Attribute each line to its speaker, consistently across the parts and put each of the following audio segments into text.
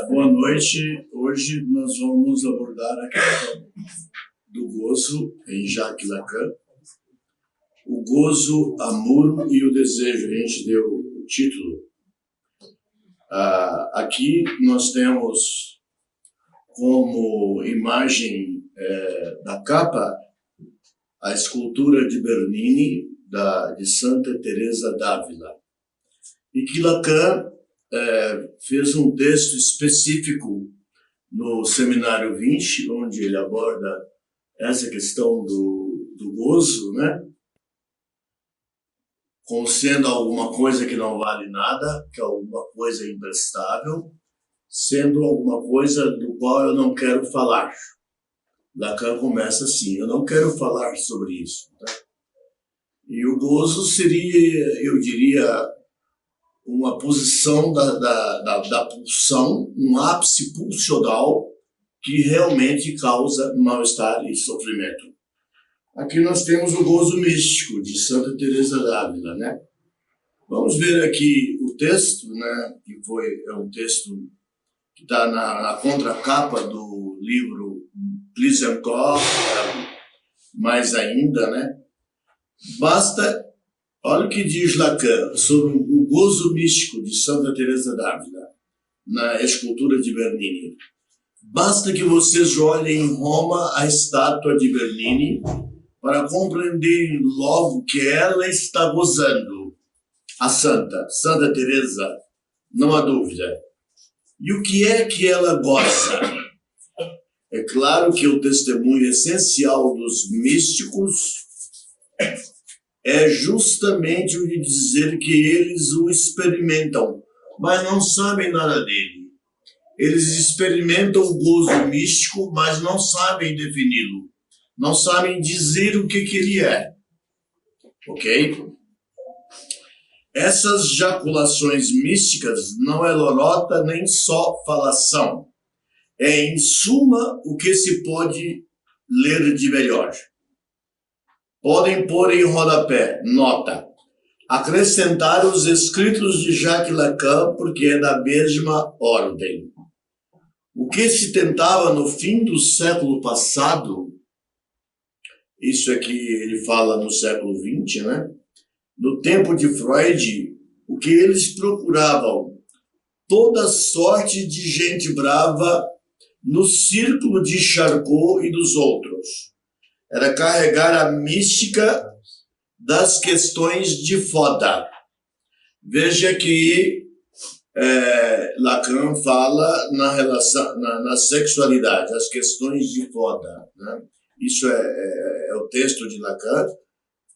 Speaker 1: Boa noite. Hoje nós vamos abordar a questão do gozo em Jacques Lacan. O gozo, amor e o desejo. A gente deu o título. Aqui nós temos como imagem da capa a escultura de Bernini, de Santa Teresa d'Ávila. E que Lacan fez um texto específico no Seminário 20, onde ele aborda essa questão do gozo, né? Como sendo alguma coisa que não vale nada, que é alguma coisa imprestável, sendo alguma coisa do qual eu não quero falar. Lacan começa assim: eu não quero falar sobre isso. Tá? E o gozo seria, eu diria, uma posição da pulsão, um ápice pulsional que realmente causa mal-estar e sofrimento. Aqui nós temos o gozo místico de Santa Teresa d'Ávila, né? Vamos ver aqui o texto, né? Que é um texto que está na contracapa do livro Plus encore, mais ainda, né? Olha o que diz Lacan sobre o gozo místico de Santa Teresa d'Ávila, na escultura de Bernini. Basta que vocês olhem em Roma a estátua de Bernini para compreenderem logo que ela está gozando. A Santa Teresa, não há dúvida. E o que é que ela goza? É claro que o testemunho essencial dos místicos é justamente o de dizer que eles o experimentam, mas não sabem nada dele. Eles experimentam o gozo místico, mas não sabem defini-lo. Não sabem dizer o que ele é. Ok? Essas jaculações místicas não é lorota nem só falação. É, em suma, o que se pode ler de melhor. Podem pôr em rodapé, nota, acrescentar os escritos de Jacques Lacan, porque é da mesma ordem. O que se tentava no fim do século passado, isso aqui ele fala no século XX, né? No tempo de Freud, o que eles procuravam, toda sorte de gente brava no círculo de Charcot e dos outros, era carregar a mística das questões de foda. Veja que Lacan fala na relação, na sexualidade, as questões de foda. Né? Isso é o texto de Lacan,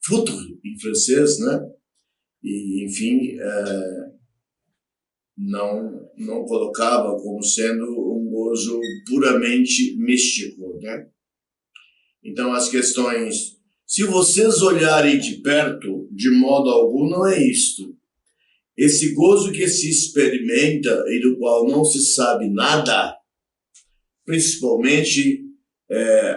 Speaker 1: foutre em francês, né? E, enfim, não colocava como sendo um gozo puramente místico, né? Então, as questões, se vocês olharem de perto, de modo algum, não é isto. Esse gozo que se experimenta e do qual não se sabe nada, principalmente,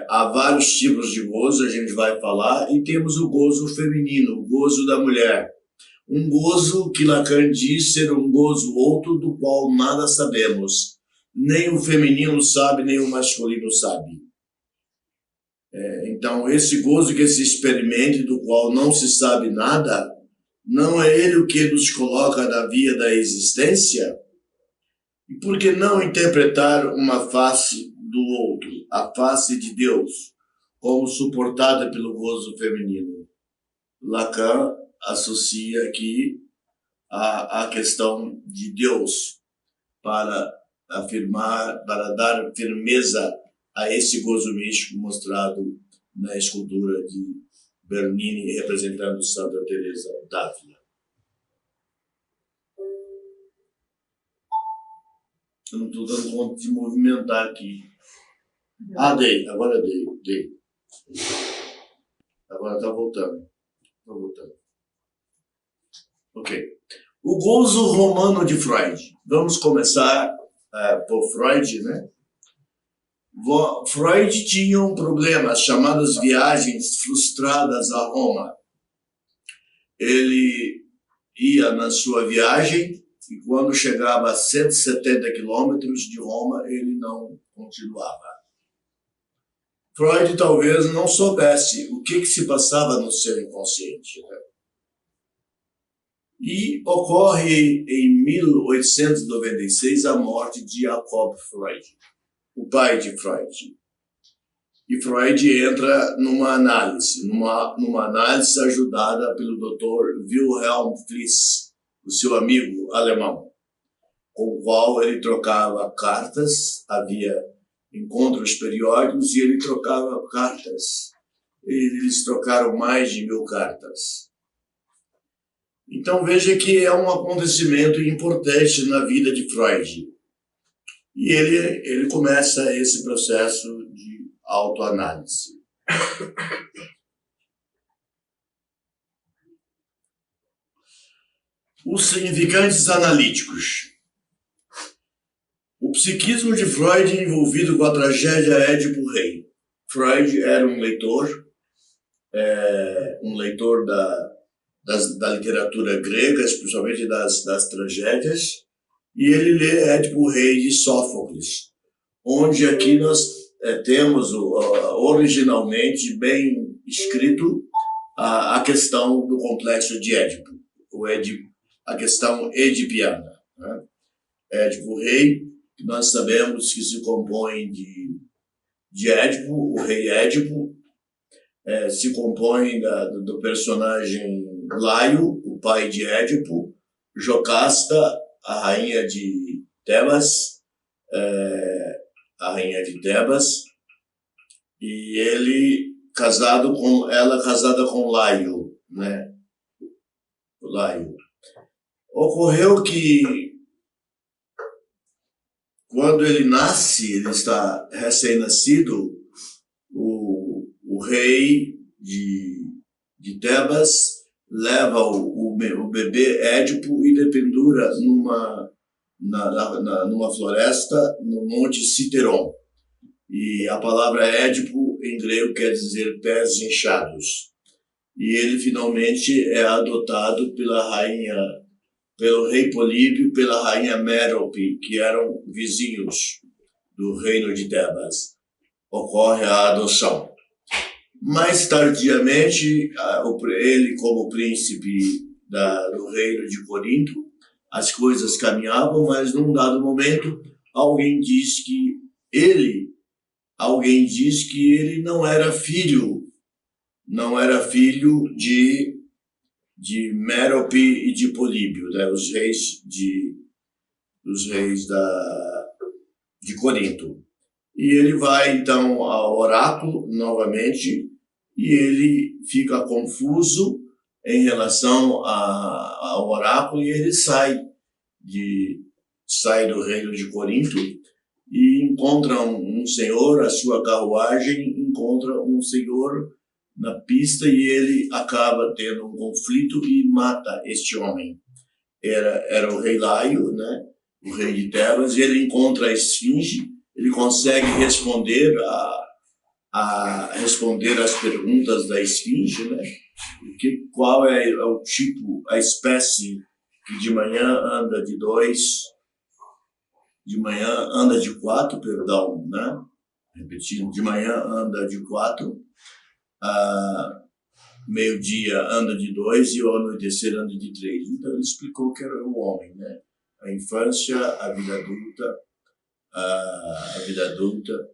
Speaker 1: há vários tipos de gozo, a gente vai falar, e temos o gozo feminino, o gozo da mulher. Um gozo que Lacan diz ser um gozo outro do qual nada sabemos. Nem o feminino sabe, nem o masculino sabe. Então, esse gozo que se experimenta e do qual não se sabe nada, não é ele o que nos coloca na via da existência? E por que não interpretar uma face do outro, a face de Deus, como suportada pelo gozo feminino? Lacan associa aqui a questão de Deus para afirmar, para dar firmeza a esse gozo místico mostrado na escultura de Bernini representando Santa Teresa d'Ávila. Eu não estou dando conta de movimentar aqui. Agora dei. Agora está voltando. Ok. O gozo romano de Freud. Vamos começar por Freud, né? Freud tinha um problema, chamadas viagens frustradas a Roma. Ele ia na sua viagem e quando chegava a 170 quilômetros de Roma, ele não continuava. Freud talvez não soubesse o que se passava no seu inconsciente, né? E ocorre em 1896 a morte de Jacob Freud, o pai de Freud. E Freud entra numa análise ajudada pelo Dr. Wilhelm Fliess, o seu amigo alemão, com o qual ele trocava cartas, havia encontros periódicos e ele trocava cartas. Eles trocaram mais de 1000 cartas. Então veja que é um acontecimento importante na vida de Freud. E ele começa esse processo de autoanálise. Os significantes analíticos. O psiquismo de Freud envolvido com a tragédia Édipo Rei. Freud era um leitor da literatura grega, especialmente das tragédias, e ele lê Édipo Rei de Sófocles, onde aqui nós temos originalmente bem escrito a questão do complexo de Édipo, a questão edipiana, né? Édipo Rei, que nós sabemos que se compõe de Édipo, o rei Édipo, se compõe do personagem Laio, o pai de Édipo, Jocasta, a rainha de Tebas, e ele casada com Laio, né? Laio. Ocorreu que quando ele nasce, ele está recém-nascido, o rei de Tebas leva o bebê Édipo e dependura numa floresta no Monte Citeron. E a palavra Édipo em grego quer dizer pés inchados. E ele finalmente é adotado pelo rei Políbio, pela rainha Mérope, que eram vizinhos do reino de Tebas. Ocorre a adoção. Mais tardiamente, ele como príncipe do reino de Corinto, as coisas caminhavam, mas num dado momento alguém diz que ele não era filho de Mérope e de Políbio, né, os reis de Corinto. E ele vai então ao oráculo novamente e ele fica confuso em relação ao oráculo e ele sai do reino de Corinto e encontra um senhor, a sua carruagem encontra um senhor na pista e ele acaba tendo um conflito e mata este homem. Era o rei Laio, né, o rei de Tebas, e ele encontra a esfinge, ele consegue responder as perguntas da esfinge, né? Qual é o tipo, a espécie que de manhã anda de 4, perdão, né? Repetindo, de manhã anda de 4, meio-dia anda de 2 e ao anoitecer anda de 3. Então ele explicou que era o homem, né? A infância, a vida adulta,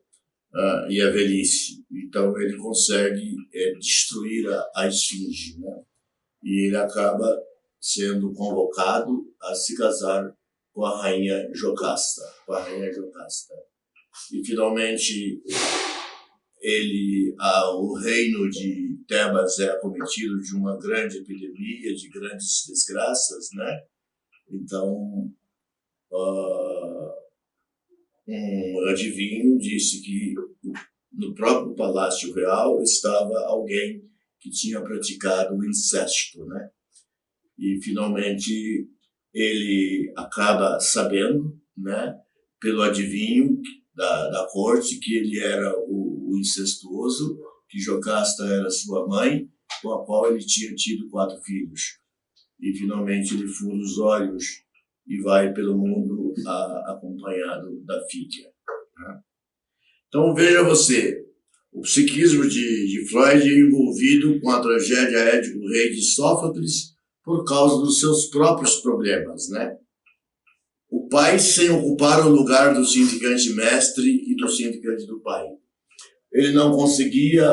Speaker 1: e a velhice. Então ele consegue destruir a esfinge, né? E ele acaba sendo convocado a se casar com a rainha Jocasta. E finalmente o reino de Tebas é acometido de uma grande epidemia, de grandes desgraças, né? Então um adivinho disse que no próprio Palácio Real estava alguém que tinha praticado o incesto, né? E finalmente ele acaba sabendo, né, pelo adivinho da corte, que ele era o incestuoso, que Jocasta era sua mãe, com a qual ele tinha tido 4 filhos. E finalmente ele fura os olhos e vai pelo mundo acompanhado da filha. Né? Então veja você, o psiquismo de Freud é envolvido com a tragédia Édipo-Rei de Sófocles por causa dos seus próprios problemas, né? O pai sem ocupar o lugar do significante mestre e do significante do pai. Ele não conseguia,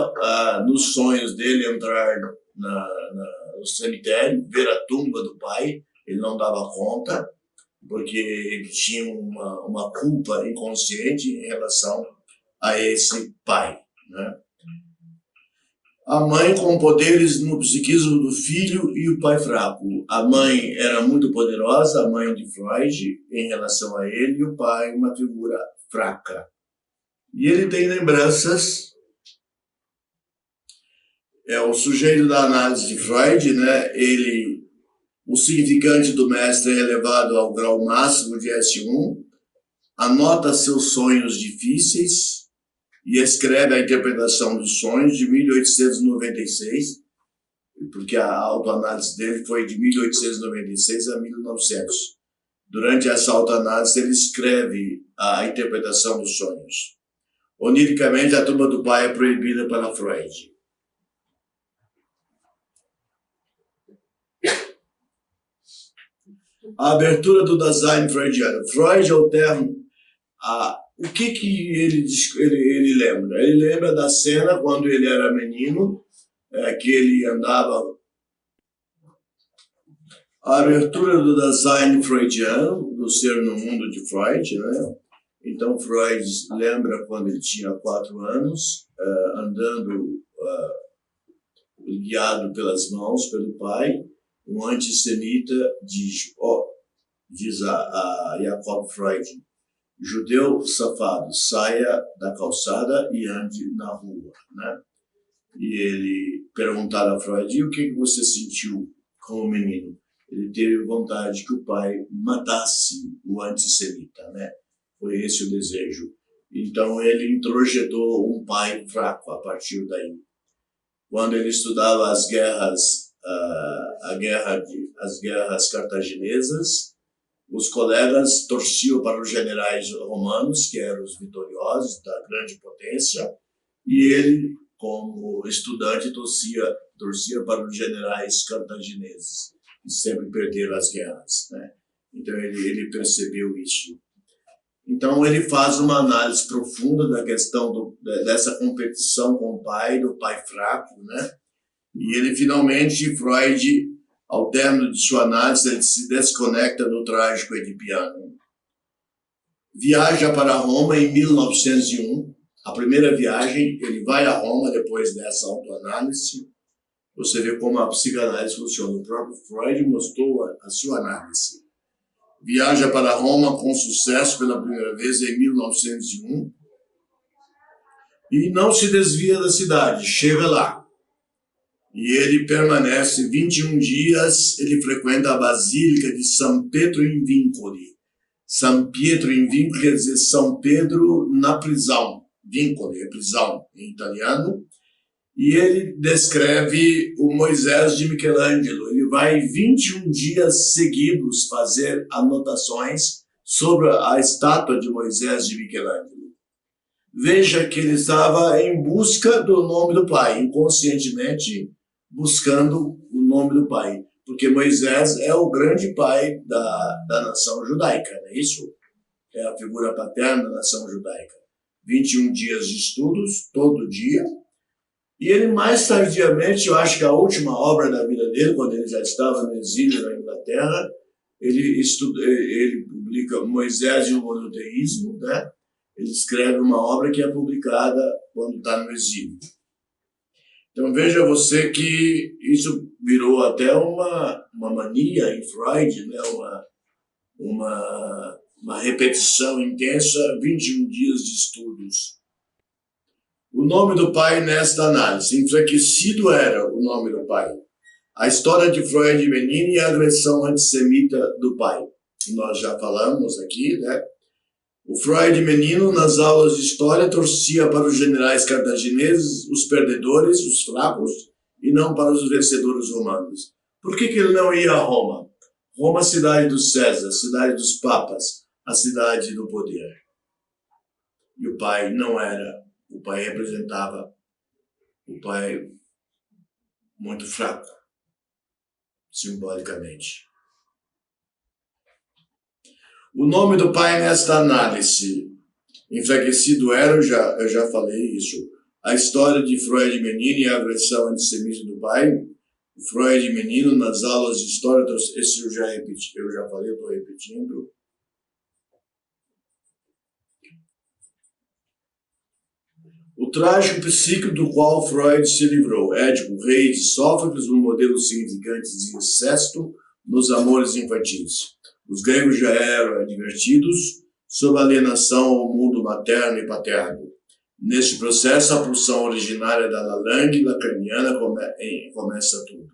Speaker 1: nos sonhos dele, entrar no cemitério, ver a tumba do pai, ele não dava conta, porque ele tinha uma culpa inconsciente em relação a esse pai. Né? A mãe com poderes no psiquismo do filho e o pai fraco. A mãe era muito poderosa, a mãe de Freud, em relação a ele, e o pai uma figura fraca. E ele tem lembranças, é o sujeito da análise de Freud, né? O significante do mestre é elevado ao grau máximo de S1, anota seus sonhos difíceis, e escreve a interpretação dos sonhos de 1896, porque a autoanálise dele foi de 1896 a 1900. Durante essa autoanálise, ele escreve a interpretação dos sonhos. Oniricamente, a tumba do pai é proibida para Freud. A abertura do Dasein freudiano. Freud alterna o que ele lembra? Ele lembra da cena quando ele era menino, que ele andava... A abertura do Dasein freudiano, do ser no mundo de Freud, né? Então, Freud lembra quando ele tinha 4 anos, andando guiado pelas mãos pelo pai, um antissemita diz a Jacob Freud: judeu safado, saia da calçada e ande na rua, né? E ele perguntava a Freud: e o que você sentiu como menino? Ele teve vontade que o pai matasse o antissemita, né? Foi esse o desejo. Então ele introjetou um pai fraco a partir daí. Quando ele estudava as guerras cartaginesas, os colegas torciam para os generais romanos, que eram os vitoriosos da grande potência, e ele, como estudante, torcia para os generais cartagineses, que sempre perderam as guerras, né? Então ele percebeu isso. Então ele faz uma análise profunda da questão dessa competição com o pai, do pai fraco, né? E ele finalmente, Freud, ao término de sua análise, ele se desconecta do trágico edipiano. Viaja para Roma em 1901, a primeira viagem, ele vai a Roma depois dessa autoanálise. Você vê como a psicanálise funciona. O próprio Freud mostrou a sua análise. Viaja para Roma com sucesso pela primeira vez em 1901 e não se desvia da cidade, chega lá. E ele permanece 21 dias, ele frequenta a Basílica de San Pietro in Vincoli. San Pietro in Vincoli quer dizer São Pedro na prisão. Vincoli é prisão em italiano. E ele descreve o Moisés de Michelangelo. Ele vai 21 dias seguidos fazer anotações sobre a estátua de Moisés de Michelangelo. Veja que ele estava em busca do nome do pai, inconscientemente buscando o nome do pai. Porque Moisés é o grande pai da nação judaica, não é isso? É a figura paterna da nação judaica. 21 dias de estudos, todo dia. E ele, mais tardiamente, eu acho que a última obra da vida dele, quando ele já estava no exílio na Inglaterra, ele publica Moisés e o Monoteísmo, né? Ele escreve uma obra que é publicada quando está no exílio. Então veja você que isso virou até uma mania em Freud, né? uma repetição intensa, 21 dias de estudos. O nome do pai nesta análise. Enfraquecido era o nome do pai. A história de Freud menino e a agressão antissemita do pai. Nós já falamos aqui, né? O Freud menino, nas aulas de história, torcia para os generais cartagineses, os perdedores, os fracos, e não para os vencedores romanos. Por que ele não ia a Roma? Roma, a cidade dos Césares, a cidade dos papas, a cidade do poder. E o pai não era, o pai representava o pai muito fraco, simbolicamente. O nome do pai nesta análise, enfraquecido era, eu já falei isso, a história de Freud menino e a agressão antissemita do pai. Freud menino nas aulas de história, esse eu já repeti, eu já falei, eu estou repetindo. O trágico psíquico do qual Freud se livrou. Édipo, rei de Sófocles, um modelo significante de incesto nos amores infantis. Os gregos já eram advertidos sobre a alienação ao mundo materno e paterno. Neste processo, a pulsão originária da Lalangue lacaniana começa tudo.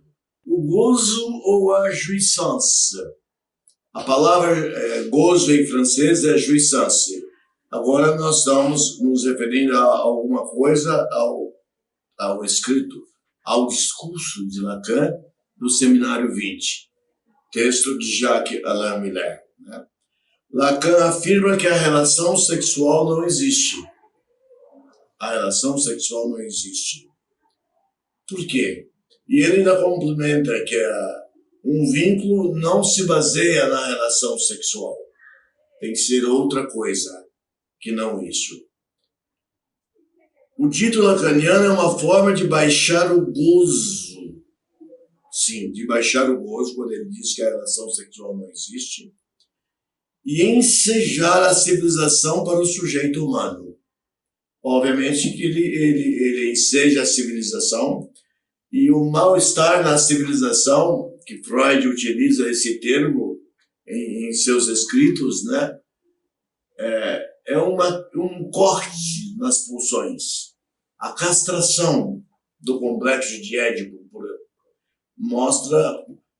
Speaker 1: O gozo ou a jouissance. A palavra gozo em francês é jouissance. Agora nós estamos nos referindo a alguma coisa ao escrito, ao discurso de Lacan do Seminário 20, texto de Jacques-Alain Miller. Né? Lacan afirma que a relação sexual não existe. A relação sexual não existe. Por quê? E ele ainda complementa que um vínculo não se baseia na relação sexual. Tem que ser outra coisa que não isso. O dito lacaniano é uma forma de baixar o gozo. Sim, de baixar o gozo, quando ele diz que a relação sexual não existe. E ensejar a civilização para o sujeito humano. Obviamente que ele enseja a civilização, e o mal-estar na civilização, que Freud utiliza esse termo em seus escritos, né, é um corte nas pulsões. A castração do complexo de Édipo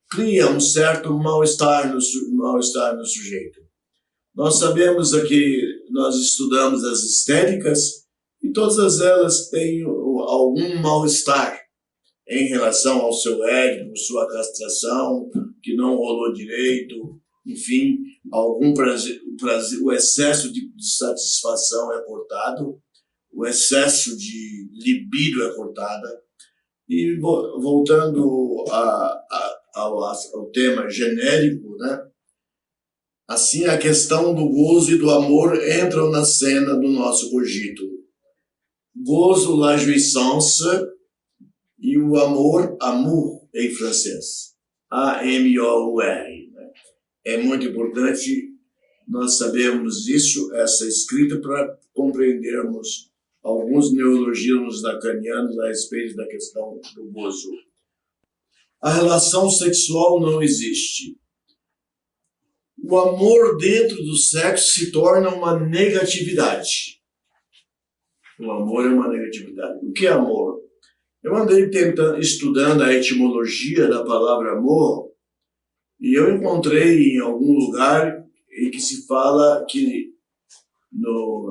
Speaker 1: cria um certo mal-estar no sujeito. Nós sabemos aqui, nós estudamos as histéricas, e todas elas têm algum mal-estar em relação ao seu Édipo, sua castração, que não rolou direito, enfim, algum prazer, o excesso de satisfação é cortado, o excesso de libido é cortada. E voltando ao tema genérico, né? Assim, a questão do gozo e do amor entram na cena do nosso cogito. Gozo, la jouissance, e o amor, amour, em francês. A-M-O-U-R. Né? É muito importante nós sabermos isso, essa escrita, para compreendermos alguns neologismos lacanianos a respeito da questão do gozo. A relação sexual não existe. O amor dentro do sexo se torna uma negatividade. O amor é uma negatividade. O que é amor? Eu andei estudando a etimologia da palavra amor, e eu encontrei em algum lugar em que se fala que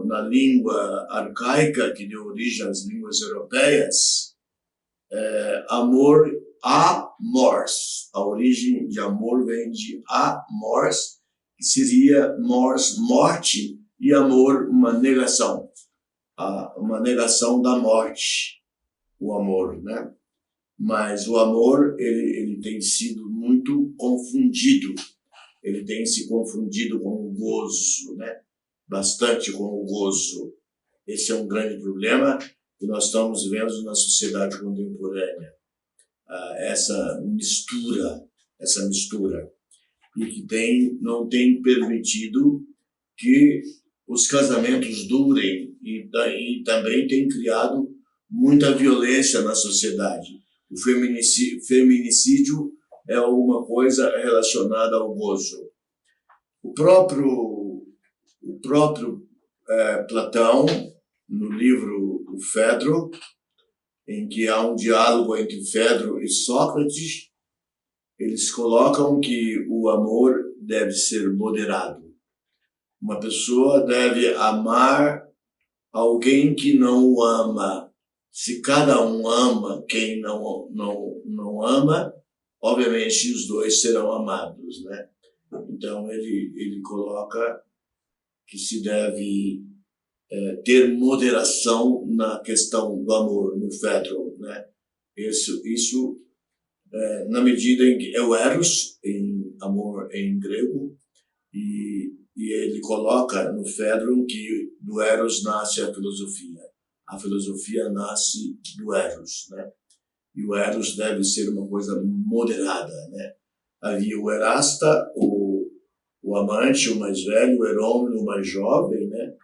Speaker 1: na língua arcaica, que deu origem às línguas europeias, amor, amors. A origem de amor vem de amors, que seria mors, morte, e amor, uma negação da morte, o amor, né? Mas o amor, ele tem sido muito confundido, ele tem se confundido com o gozo, né? Bastante com o gozo. Esse é um grande problema que nós estamos vendo na sociedade contemporânea. Essa mistura, e que não tem permitido que os casamentos durem, e também tem criado muita violência na sociedade. O feminicídio é alguma coisa relacionada ao gozo. O próprio Platão, no livro O Fedro, em que há um diálogo entre Fedro e Sócrates, eles colocam que o amor deve ser moderado. Uma pessoa deve amar alguém que não o ama. Se cada um ama quem não ama, obviamente os dois serão amados, né? Então ele coloca que se deve ter moderação na questão do amor, no Phaedron, né? Isso na medida em que é o eros, em amor em grego, e ele coloca no Phaedron que do eros nasce a filosofia. A filosofia nasce do eros, né? E o eros deve ser uma coisa moderada, né? Havia o erasta, o amante, o mais velho, o erômeno, o mais jovem, né?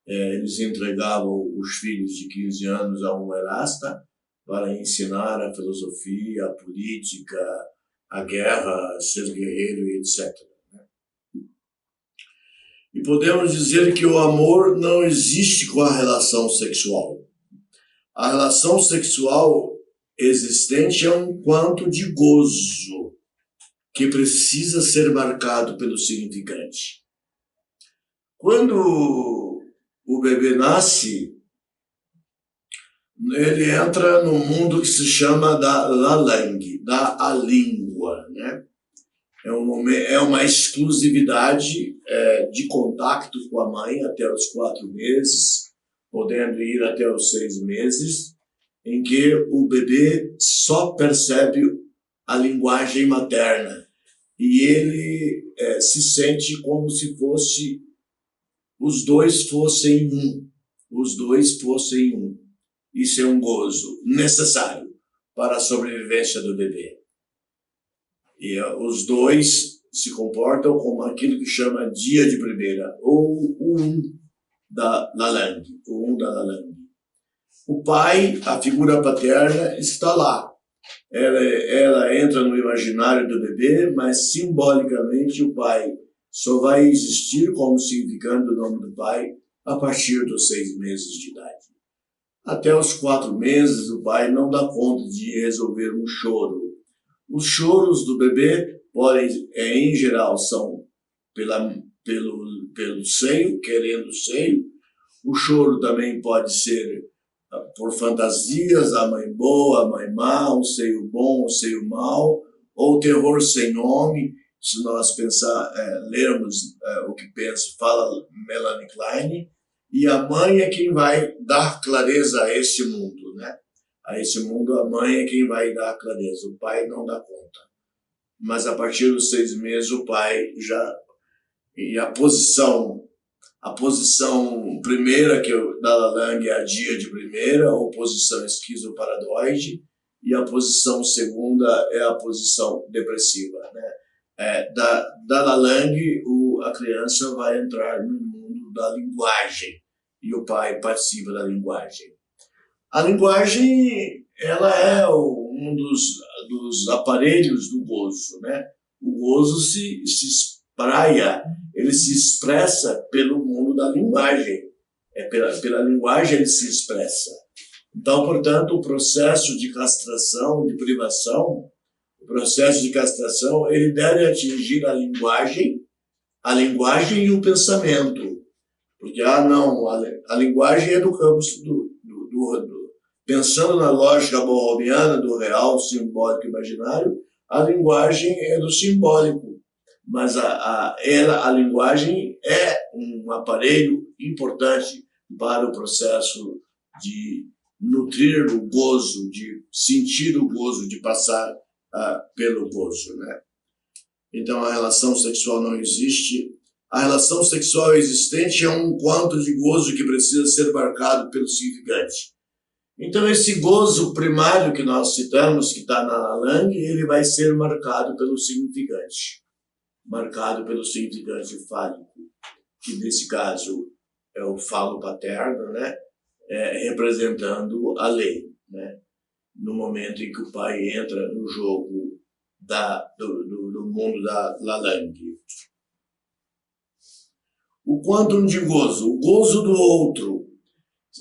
Speaker 1: Eles entregavam os filhos de 15 anos a um erasta para ensinar a filosofia, a política, a guerra, ser guerreiro e etc. E podemos dizer que o amor não existe com a relação sexual. A relação sexual existente é um quanto de gozo que precisa ser marcado pelo significante. Quando o bebê nasce, ele entra no mundo que se chama da Lalang, da língua, né? É uma exclusividade de contato com a mãe até os 4 meses, podendo ir até os 6 meses, em que o bebê só percebe a linguagem materna e ele se sente como se os dois fossem um. Os dois fossem um. Isso é um gozo necessário para a sobrevivência do bebê. E os dois se comportam como aquilo que chama dia de primeira, ou o da Lalang. O pai, a figura paterna, está lá. Ela entra no imaginário do bebê, mas simbolicamente o pai só vai existir como significando o nome do pai a partir dos 6 meses de idade. Até os 4 meses, o pai não dá conta de resolver um choro. Os choros do bebê podem, em geral, são pelo seio, querendo o seio. O choro também pode ser por fantasias, a mãe boa, a mãe má, o seio bom, o seio mau, ou terror sem nome. Se nós lermos o que fala Melanie Klein, e a mãe é quem vai dar clareza a esse mundo, né? A esse mundo a mãe é quem vai dar clareza, o pai não dá conta. Mas a partir dos 6 meses o pai já... E a posição primeira que da Lalang é a dia de primeira, ou posição esquizoparadoide, e a posição segunda é a posição depressiva, né? Da Lalang, a criança vai entrar no mundo da linguagem, e o pai participa da linguagem. A linguagem, ela é um dos aparelhos do gozo, né? O gozo se espraia, ele se expressa pelo mundo da linguagem. Pela linguagem ele se expressa. Então, portanto, o processo de castração, de privação, ele deve atingir a linguagem e o pensamento. Porque, a linguagem é do campo pensando na lógica borromiana do real, simbólico e imaginário, a linguagem é do simbólico. Mas a linguagem é um aparelho importante para o processo de nutrir o gozo, de sentir o gozo, de passar pelo gozo, né? Então a relação sexual não existe. A relação sexual existente é um quanto de gozo que precisa ser marcado pelo significante. Então esse gozo primário que nós citamos, que está na Lalang, ele vai ser marcado pelo significante. Marcado pelo significante fálico, que nesse caso é o falo paterno, né? Representando a lei, né? No momento em que o pai entra no jogo do mundo da Lalang. O quantum de gozo, o gozo do outro.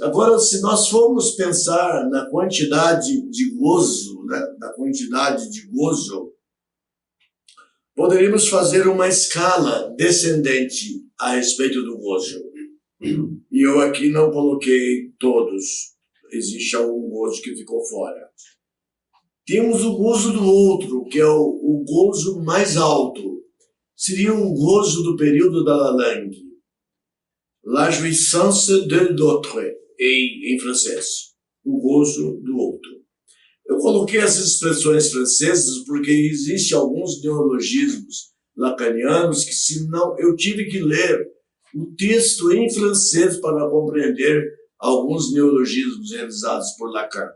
Speaker 1: Agora, se nós formos pensar na quantidade de gozo, né? Poderíamos fazer uma escala descendente a respeito do gozo. E eu aqui não coloquei todos. Existe algum gozo que ficou fora. Temos o gozo do outro, que é o gozo mais alto. Seria o gozo do período da langue. La jouissance de l'autre, em francês. O gozo do outro. Eu coloquei essas expressões francesas porque existem alguns neologismos lacanianos que, se não, eu tive que ler o texto em francês para compreender alguns neologismos realizados por Lacan.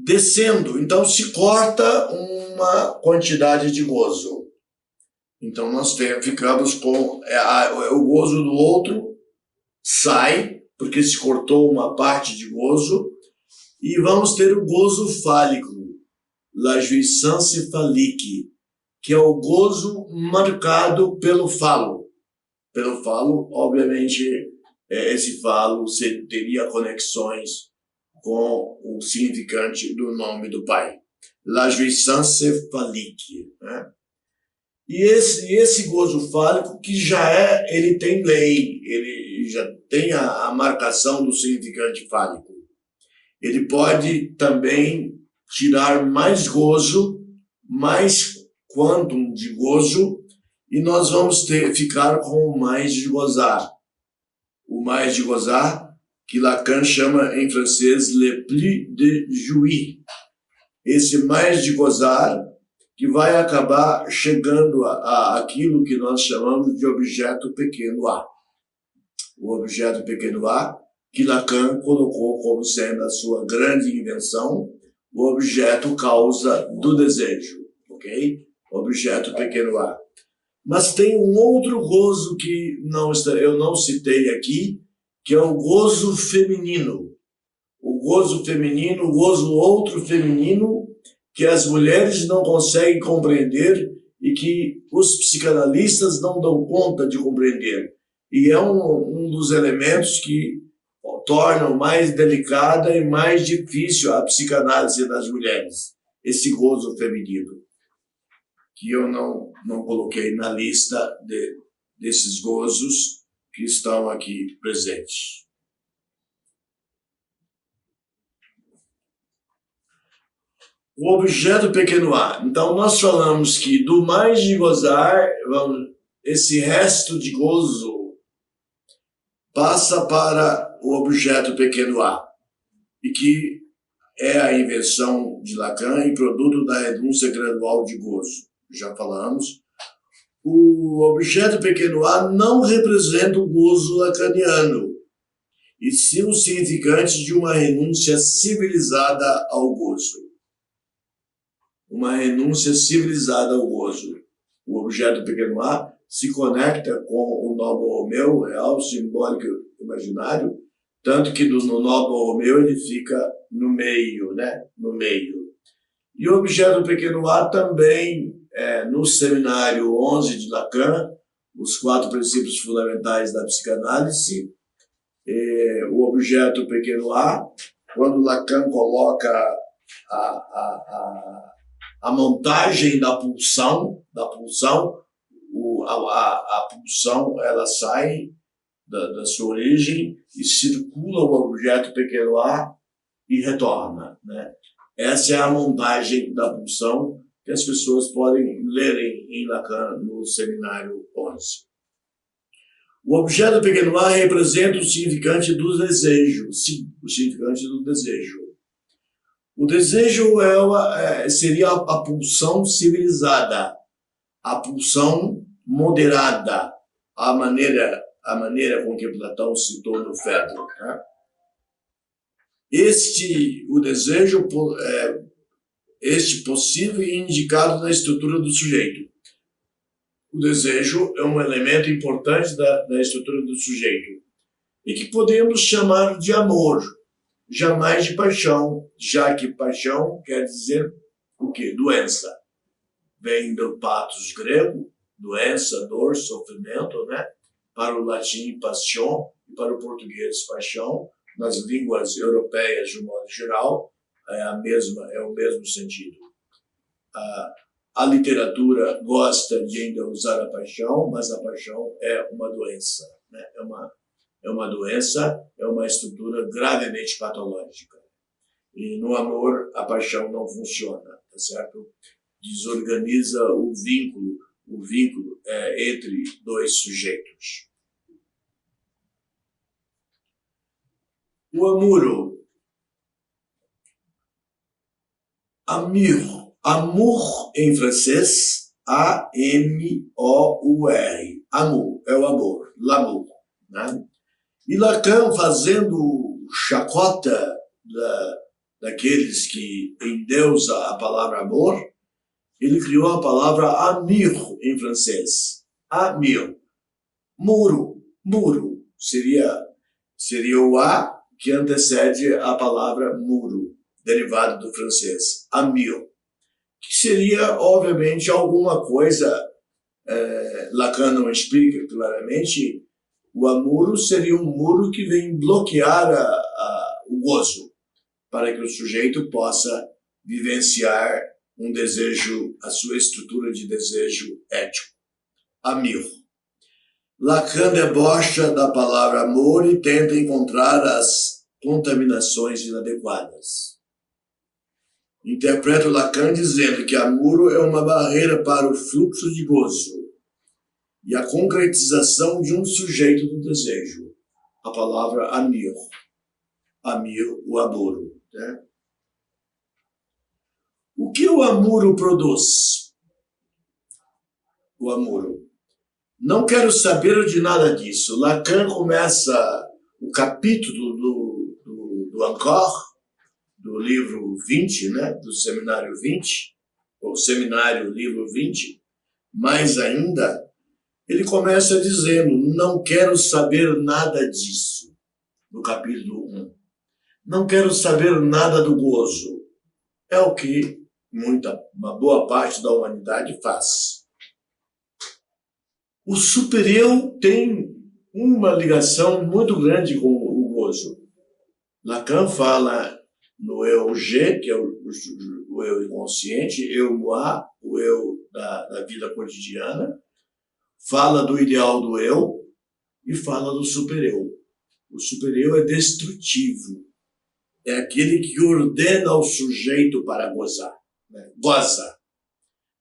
Speaker 1: Descendo, então se corta uma quantidade de gozo. Então nós ficamos com o gozo do outro, sai, porque se cortou uma parte de gozo, e vamos ter o gozo fálico, la jouissance phallique, que é o gozo marcado pelo falo. Pelo falo, obviamente, esse falo teria conexões com o significante do nome do pai. La jouissance phallique, né? E esse gozo fálico, que ele tem lei, ele já tem a marcação do significante fálico. Ele pode também tirar mais gozo, mais quantum de gozo, e nós vamos ficar com o mais de gozar. O mais de gozar, que Lacan chama em francês le plus de jouir. Esse mais de gozar, que vai acabar chegando a aquilo que nós chamamos de objeto pequeno a. O objeto pequeno a, que Lacan colocou como sendo a sua grande invenção, o objeto causa do desejo, ok? Objeto pequeno a. Mas tem um outro gozo que eu não citei aqui, que é o gozo feminino. O gozo feminino, o gozo outro feminino, que as mulheres não conseguem compreender e que os psicanalistas não dão conta de compreender. E é um dos elementos que tornam mais delicada e mais difícil a psicanálise das mulheres, esse gozo feminino, que eu não coloquei na lista desses gozos que estão aqui presentes. O objeto pequeno a. Então, nós falamos que do mais de gozar, esse resto de gozo passa para o objeto pequeno a, e que é a invenção de Lacan e produto da renúncia gradual de gozo. Já falamos. O objeto pequeno a não representa o gozo lacaniano, e sim o significante de uma renúncia civilizada ao gozo. Uma renúncia civilizada ao gozo. O objeto pequeno a se conecta com o Noble Romeu, real, simbólico, imaginário, tanto que no Noble Romeu ele fica no meio, né? No meio. E o objeto pequeno a também, no seminário 11 de Lacan, os 4 princípios fundamentais da psicanálise, o objeto pequeno a, quando Lacan coloca a montagem da pulsão, a pulsão ela sai da sua origem e circula o objeto pequeno a e retorna, né? Essa é a montagem da pulsão que as pessoas podem lerem em Lacan no seminário 11. O objeto pequeno a representa o significante do desejo, sim, o significante do desejo. O desejo seria a pulsão civilizada, a pulsão moderada, a maneira com que Platão citou no Fedro. Né? O desejo, este possível e indicado na estrutura do sujeito. O desejo é um elemento importante da estrutura do sujeito e que podemos chamar de amor, jamais de paixão, já que paixão quer dizer o quê? Doença. Vem do pathos grego, doença, dor, sofrimento, né? Para o latim, passion, e para o português, paixão. Nas línguas europeias, de um modo geral, é o mesmo sentido. A literatura gosta de ainda usar a paixão, mas a paixão é uma doença, né? É uma doença, é uma estrutura gravemente patológica. E no amor, a paixão não funciona, tá certo? Desorganiza o vínculo entre dois sujeitos. O amuro, amour em francês, A-M-O-U-R, amour, é o amor, l'amour, né? E Lacan, fazendo chacota daqueles que endeusa a palavra amor, ele criou a palavra amour em francês. Amour. Muro. Seria o A que antecede a palavra muro, derivado do francês. Amour. Que seria, obviamente, alguma coisa, Lacan não explica claramente. O amuro seria um muro que vem bloquear o gozo, para que o sujeito possa vivenciar um desejo, a sua estrutura de desejo ético. Amour. Lacan debocha da palavra amor e tenta encontrar as contaminações inadequadas. Interpreto Lacan dizendo que amor é uma barreira para o fluxo de gozo e a concretização de um sujeito do desejo. A palavra amour. Amour, o amor. Né? O que o amor produz? O amor. Não quero saber de nada disso. Lacan começa o capítulo do Encore, do livro 20, né? Do seminário 20, ou seminário livro 20, mais ainda, ele começa dizendo, não quero saber nada disso, no capítulo 1. Não quero saber nada do gozo. É o que uma boa parte da humanidade faz. O supereu tem uma ligação muito grande com o gozo. Lacan fala no eu G, que é o eu inconsciente, eu moi, o eu da vida cotidiana, fala do ideal do eu e fala do supereu. O supereu é destrutivo, é aquele que ordena ao sujeito para gozar, né? Goza.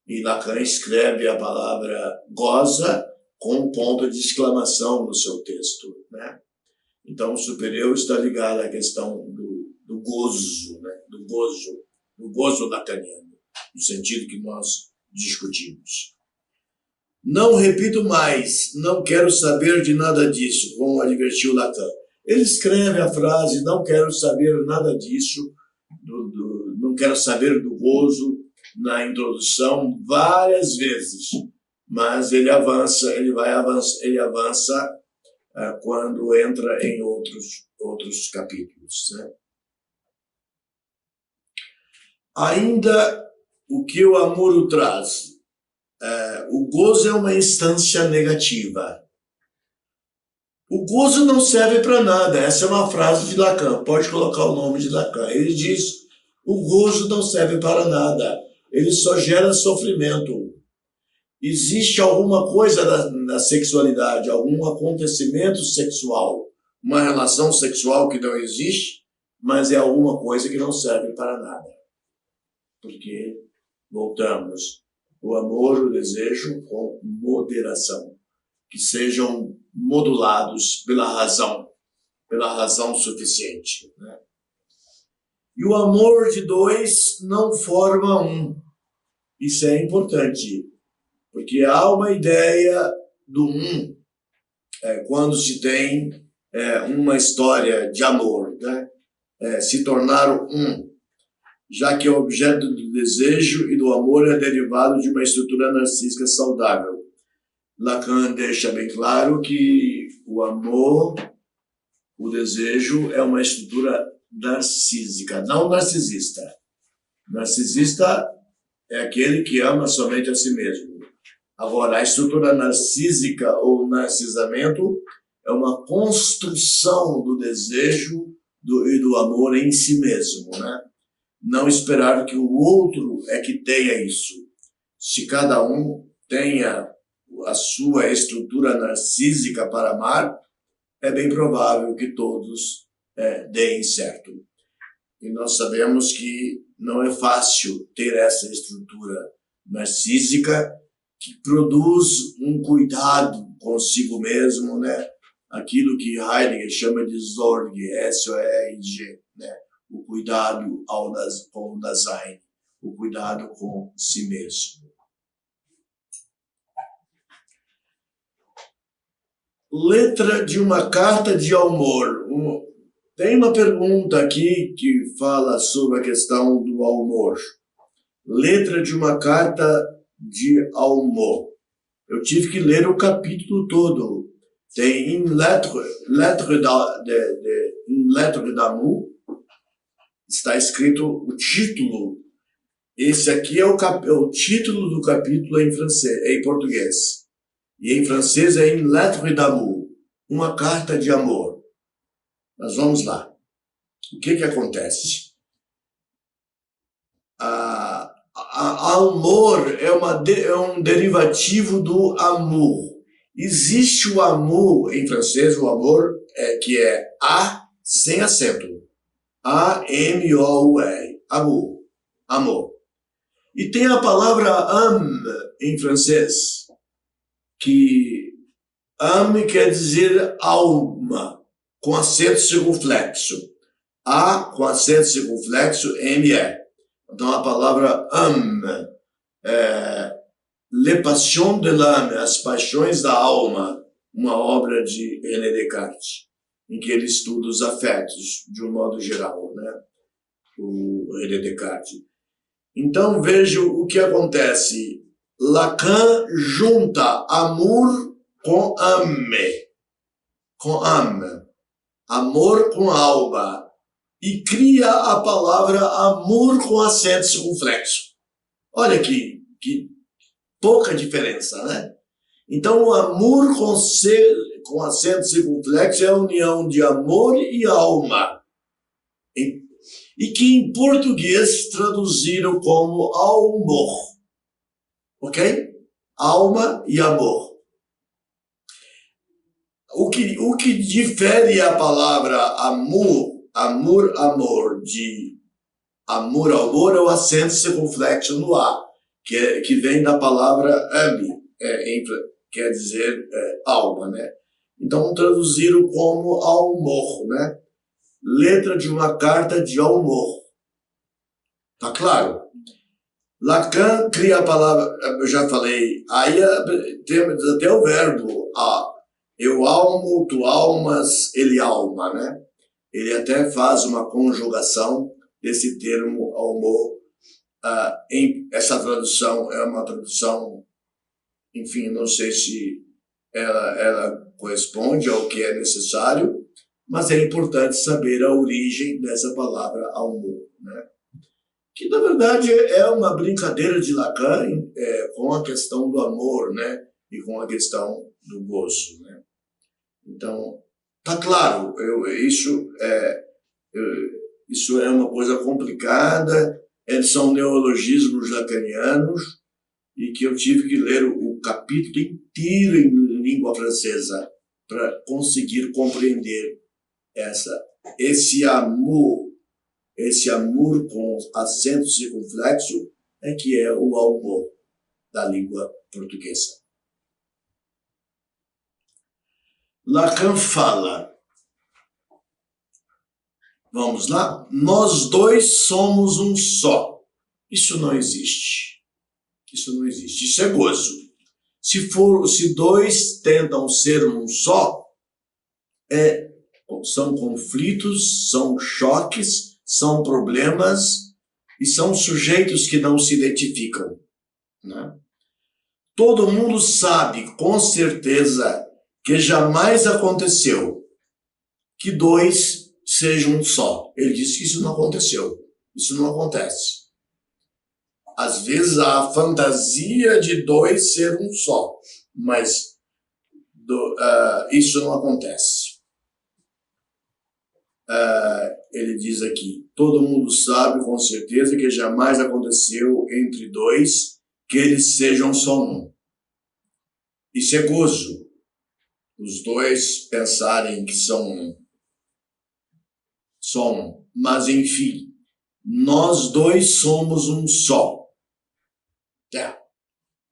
Speaker 1: E Lacan escreve a palavra goza com um ponto de exclamação no seu texto, né? Então, o supereu está ligado à questão do gozo, né? do gozo lacaniano, no sentido que nós discutimos. Não repito mais, não quero saber de nada disso, como advertiu Lacan. Ele escreve a frase, não quero saber nada disso, não quero saber do gozo, na introdução várias vezes, mas ele avança quando entra em outros capítulos, né? Ainda o que o amor traz? O gozo é uma instância negativa. O gozo não serve para nada. Essa é uma frase de Lacan. Pode colocar o nome de Lacan. Ele diz, o gozo não serve para nada. Ele só gera sofrimento. Existe alguma coisa na sexualidade, algum acontecimento sexual, uma relação sexual que não existe, mas é alguma coisa que não serve para nada. Porque, voltamos, o amor, o desejo com moderação, que sejam modulados pela razão suficiente, né? E o amor de dois não forma um. Isso é importante, porque há uma ideia do um quando se tem uma história de amor, né? Se tornar um, já que o objeto do desejo e do amor é derivado de uma estrutura narcísica saudável. Lacan deixa bem claro que o amor, o desejo, é uma estrutura narcísica, não narcisista. Narcisista é aquele que ama somente a si mesmo. Agora, a estrutura narcísica ou narcisamento é uma construção do desejo e do amor em si mesmo, né? Não esperar que o outro que tenha isso. Se cada um tenha a sua estrutura narcísica para amar, é bem provável que todos deem certo. E nós sabemos que não é fácil ter essa estrutura narcísica que produz um cuidado consigo mesmo, né? Aquilo que Heidegger chama de Sorge, S-O-R-G, né? O cuidado com o Dasein, o cuidado com si mesmo. Letra de uma carta de amor. Tem uma pergunta aqui que fala sobre a questão do amor. Letra de uma carta de amor. Eu tive que ler o capítulo todo. Tem em Lettre d'amour, está escrito o título. Esse aqui é o título do capítulo em francês, em português. E em francês é em Lettre d'amour, uma carta de amor. Mas vamos lá. O que acontece? Amor é um derivativo do amour. Existe o amor, em francês, o amor, que é A sem acento. A-M-O-U-R. Amor. Amor. E tem a palavra âme, em francês, que âme quer dizer alma, com acento circunflexo. A com acento circunflexo, M-E. Então a palavra âme, Les Passions de l'âme, As Paixões da Alma, uma obra de René Descartes, em que ele estuda os afetos, de um modo geral, né? O René Descartes. Então veja o que acontece. Lacan junta amor com âme, amor com alma, e cria a palavra amor com acento circunflexo. Olha que pouca diferença, né? Então, o amor com acento circunflexo é a união de amor e alma. E que em português traduziram como amor. Ok? Alma e amor. O que difere a palavra amor, de amor é o acento circunflexo no A, que vem da palavra ame, quer dizer alma, né? Então traduziram como amor, né? Letra de uma carta de amor. Tá claro? Lacan cria a palavra, eu já falei, aí temos até o verbo, eu almo, tu almas, ele alma, né? Ele até faz uma conjugação desse termo amor. Essa tradução é uma tradução, enfim, não sei se ela corresponde ao que é necessário, mas é importante saber a origem dessa palavra amor, né? Que na verdade é uma brincadeira de Lacan com a questão do amor, né? E com a questão do gozo, né? Então, tá claro, isso é uma coisa complicada, são neologismos lacanianos, e que eu tive que ler o capítulo inteiro em língua francesa para conseguir compreender esse amor com acento circunflexo que é o amor da língua portuguesa. Lacan fala, vamos lá, nós dois somos um só. Isso não existe. Isso é gozo. Se dois tentam ser um só, são conflitos, são choques, são problemas e são sujeitos que não se identificam, né? Todo mundo sabe com certeza que jamais aconteceu que dois sejam um só. Ele diz que isso não aconteceu. Isso não acontece. Às vezes há a fantasia de dois ser um só, mas isso não acontece. Ele diz aqui, todo mundo sabe com certeza que jamais aconteceu entre dois que eles sejam só um. Isso é gozo. Os dois pensarem que são um. Mas enfim, nós dois somos um só.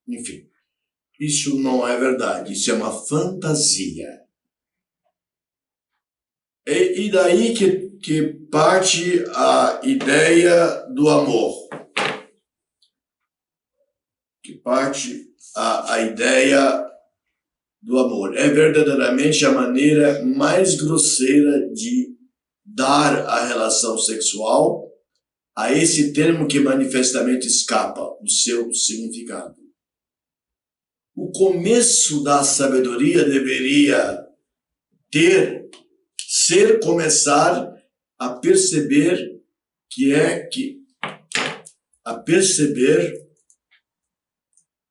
Speaker 1: Enfim, isso não é verdade, isso é uma fantasia. E daí que parte a ideia do amor. Que parte a ideia do amor. É verdadeiramente a maneira mais grosseira de dar a relação sexual a esse termo que manifestamente escapa do seu significado. O começo da sabedoria deveria começar a perceber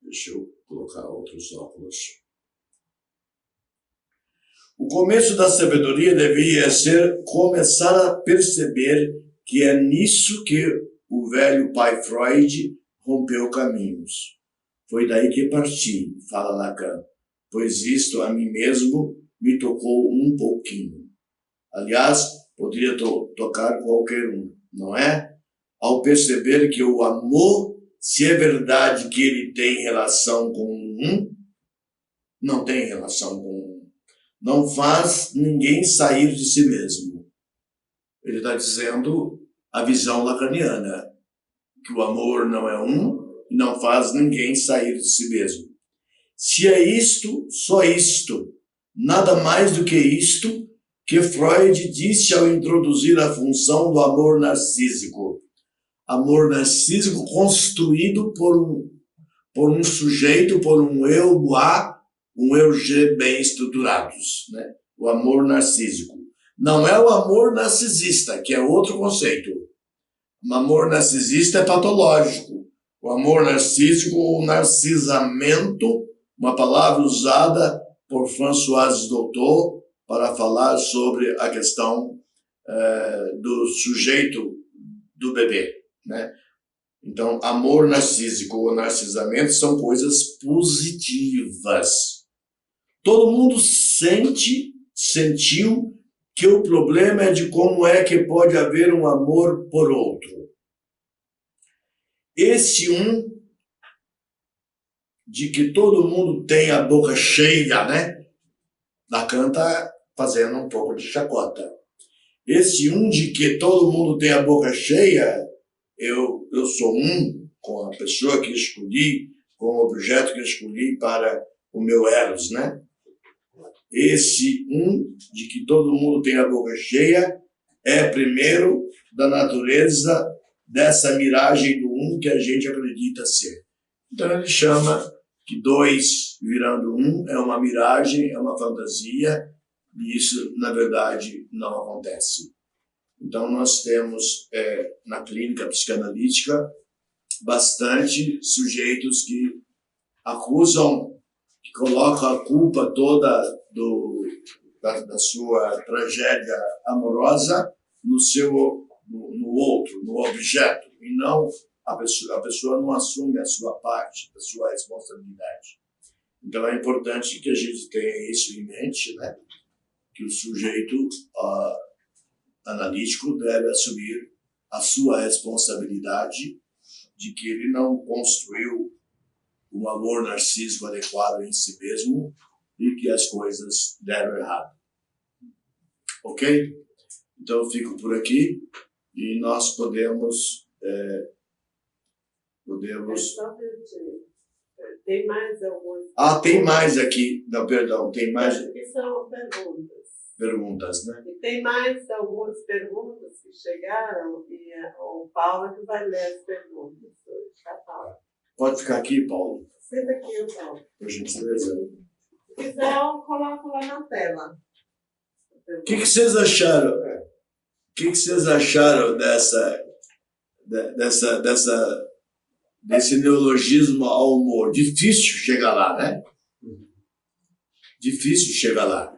Speaker 1: deixa eu colocar outros óculos. O começo da sabedoria deveria começar a perceber que é nisso que o velho pai Freud rompeu caminhos. Foi daí que parti, fala Lacan, pois isto a mim mesmo me tocou um pouquinho. Aliás, poderia tocar qualquer um, não é? Ao perceber que o amor, se é verdade que ele tem relação com um, não tem relação com um. Não faz ninguém sair de si mesmo. Ele está dizendo a visão lacaniana, que o amor não é um e não faz ninguém sair de si mesmo. Se é isto, só isto, nada mais do que isto, que Freud disse ao introduzir a função do amor narcísico. Amor narcísico construído por um sujeito, por um eu A, um eu G bem estruturados, né? O amor narcísico. Não é o amor narcisista, que é outro conceito. O amor narcisista é patológico. O amor narcísico, o narcisamento, uma palavra usada por François Doutor para falar sobre a questão do sujeito do bebê, né? Então, amor narcísico ou narcisamento são coisas positivas. Todo mundo sentiu que o problema é de como é que pode haver um amor por outro. Esse de que todo mundo tem a boca cheia, né? Lacan está fazendo um pouco de chacota. Esse de que todo mundo tem a boca cheia, eu sou com a pessoa que escolhi, com o objeto que escolhi para o meu eros, né? Esse de que todo mundo tem a boca cheia é primeiro da natureza dessa miragem do que a gente acredita ser. Então ele chama que dois virando é uma miragem, é uma fantasia, e isso, na verdade, não acontece. Então nós temos na clínica psicanalítica bastante sujeitos que acusam, que colocam a culpa toda da sua tragédia amorosa no outro, no objeto, e não a pessoa não assume a sua parte, a sua responsabilidade. Então é importante que a gente tenha isso em mente, né? Que o sujeito analítico deve assumir a sua responsabilidade de que ele não construiu um amor narcísico adequado em si mesmo e que as coisas deram errado. Ok? Então eu fico por aqui e nós podemos...
Speaker 2: Tem mais algumas...
Speaker 1: tem mais aqui. Não, perdão, tem mais...
Speaker 2: Que são perguntas.
Speaker 1: Perguntas, né?
Speaker 2: E tem mais algumas perguntas que chegaram e o Paulo que vai ler as perguntas hoje, tá, Paulo?
Speaker 1: Pode ficar aqui, Paulo.
Speaker 2: Senta aqui, Paulo.
Speaker 1: Por gentileza.
Speaker 2: Se quiser, eu coloco lá na tela.
Speaker 1: O que vocês acharam? O que vocês acharam desse neologismo ao humor? Difícil chegar lá, né? Difícil chegar lá.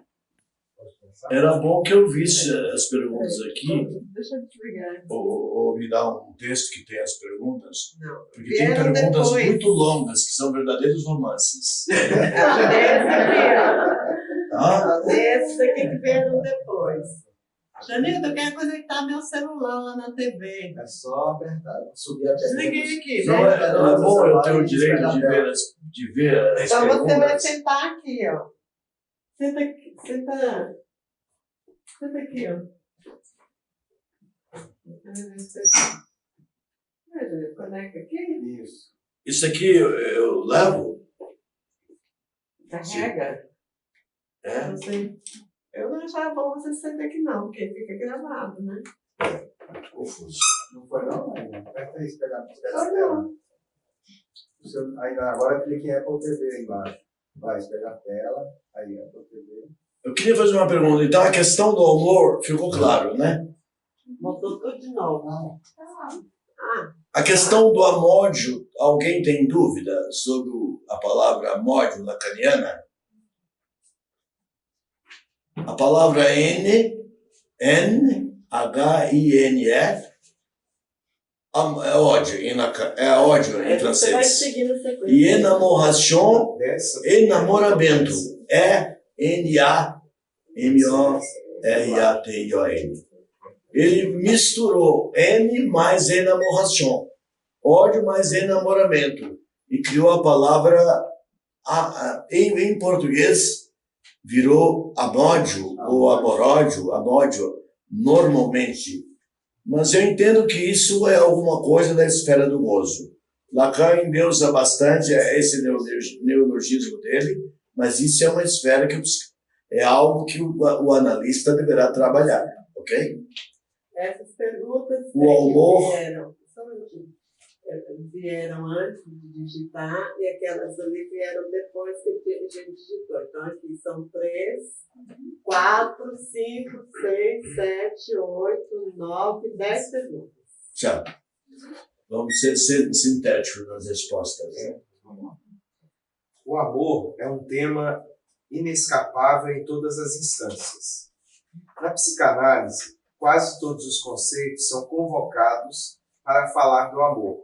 Speaker 1: Era bom que eu visse as perguntas aqui.
Speaker 2: Deixa eu desligar.
Speaker 1: Ou me dar um texto que tem as perguntas.
Speaker 2: Não.
Speaker 1: Porque tem perguntas muito longas, que são verdadeiros romances.
Speaker 2: Esses aqui que vieram depois. Janildo, eu quero conectar meu celular lá na TV.
Speaker 3: É só apertar, subir a
Speaker 2: Desliguei aqui,
Speaker 1: Não
Speaker 2: né?
Speaker 1: é bom eu ter o direito de ver as
Speaker 2: Então você vai
Speaker 1: perguntas?
Speaker 2: sentar aqui, ó. Senta aqui, senta aqui, ó. Conecta aqui.
Speaker 3: Isso.
Speaker 1: Isso aqui eu levo?
Speaker 2: Carrega.
Speaker 1: É?
Speaker 2: Eu não achava bom você sentar aqui não, porque fica gravado, né?
Speaker 1: Confuso.
Speaker 3: Não foi não? Aperta aí, espera a
Speaker 2: Foi
Speaker 3: tela.
Speaker 2: não.
Speaker 3: Aí, agora clique em Apple TV aí embaixo. Vai, espera a tela. Aí, Apple TV.
Speaker 1: Eu queria fazer uma pergunta. Então, a questão do amor ficou claro, né?
Speaker 2: Botou tudo de novo.
Speaker 1: A questão do amódio, alguém tem dúvida sobre a palavra amódio lacaniana? A palavra N-H-I-N-E, é ódio, é ódio em
Speaker 2: Você vai
Speaker 1: francês.
Speaker 2: seguir na sequência.
Speaker 1: E enamoração, enamoramento, é N-A-M-O-R-A-T-I-O-N. Ele misturou N mais enamoração, ódio mais enamoramento, e criou a palavra, em português, virou amódio ou amódio, normalmente. Mas eu entendo que isso é alguma coisa da esfera do gozo. Lacan endeusa bastante esse neologismo dele, mas isso é uma esfera que é algo que o analista deverá trabalhar, ok?
Speaker 2: Essas perguntas
Speaker 1: O amor
Speaker 2: vieram antes de digitar e aquelas ali vieram depois que a gente digitou. Então aqui são 3, 4, 5, 6, 7, 8, 9, 10 perguntas.
Speaker 1: Tchau. Vamos ser sintéticos nas respostas. Né?
Speaker 4: O amor é um tema inescapável em todas as instâncias. Na psicanálise, quase todos os conceitos são convocados para falar do amor.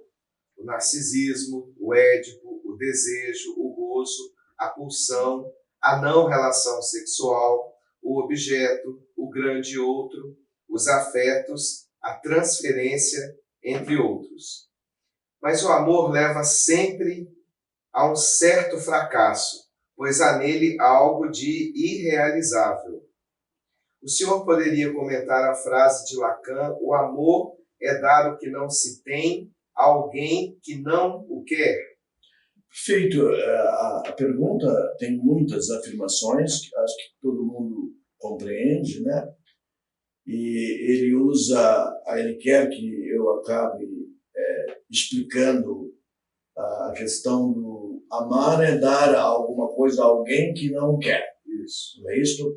Speaker 4: O narcisismo, o édipo, o desejo, o gozo, a pulsão, a não relação sexual, o objeto, o grande outro, os afetos, a transferência, entre outros. Mas o amor leva sempre a um certo fracasso, pois há nele algo de irrealizável. O senhor poderia comentar a frase de Lacan: o amor é dar o que não se tem a alguém que não o quer?
Speaker 1: Perfeito. A pergunta tem muitas afirmações que acho que todo mundo compreende, né? E ele quer que eu acabe explicando a questão do amar é dar alguma coisa a alguém que não quer. Isso, não é isso?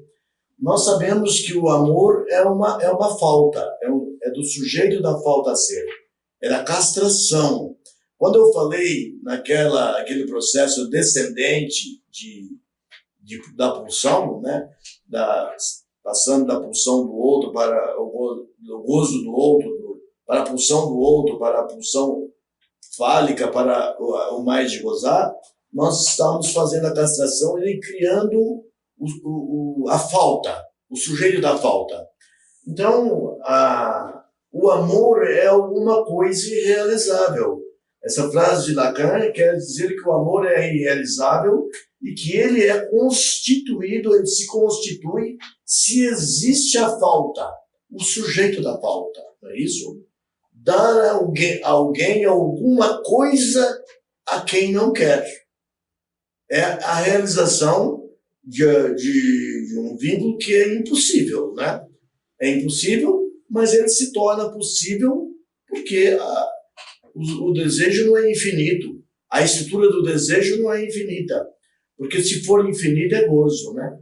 Speaker 1: Nós sabemos que o amor é uma falta, é do sujeito da falta a ser, é da castração. Quando eu falei naquele processo descendente da pulsão, né, passando da pulsão do outro para do gozo do outro, para a pulsão do outro, para a pulsão fálica, para o mais de gozar, nós estamos fazendo a castração e criando a falta, o sujeito da falta. Então, o amor é alguma coisa irrealizável. Essa frase de Lacan quer dizer que o amor é irrealizável e que ele é constituído, ele se constitui se existe a falta, o sujeito da falta, não é isso? Dar a alguém alguma coisa a quem não quer. É a realização de um vínculo que é impossível, né? É impossível, mas ele se torna possível porque o desejo não é infinito. A estrutura do desejo não é infinita. Porque se for infinito é gozo, né?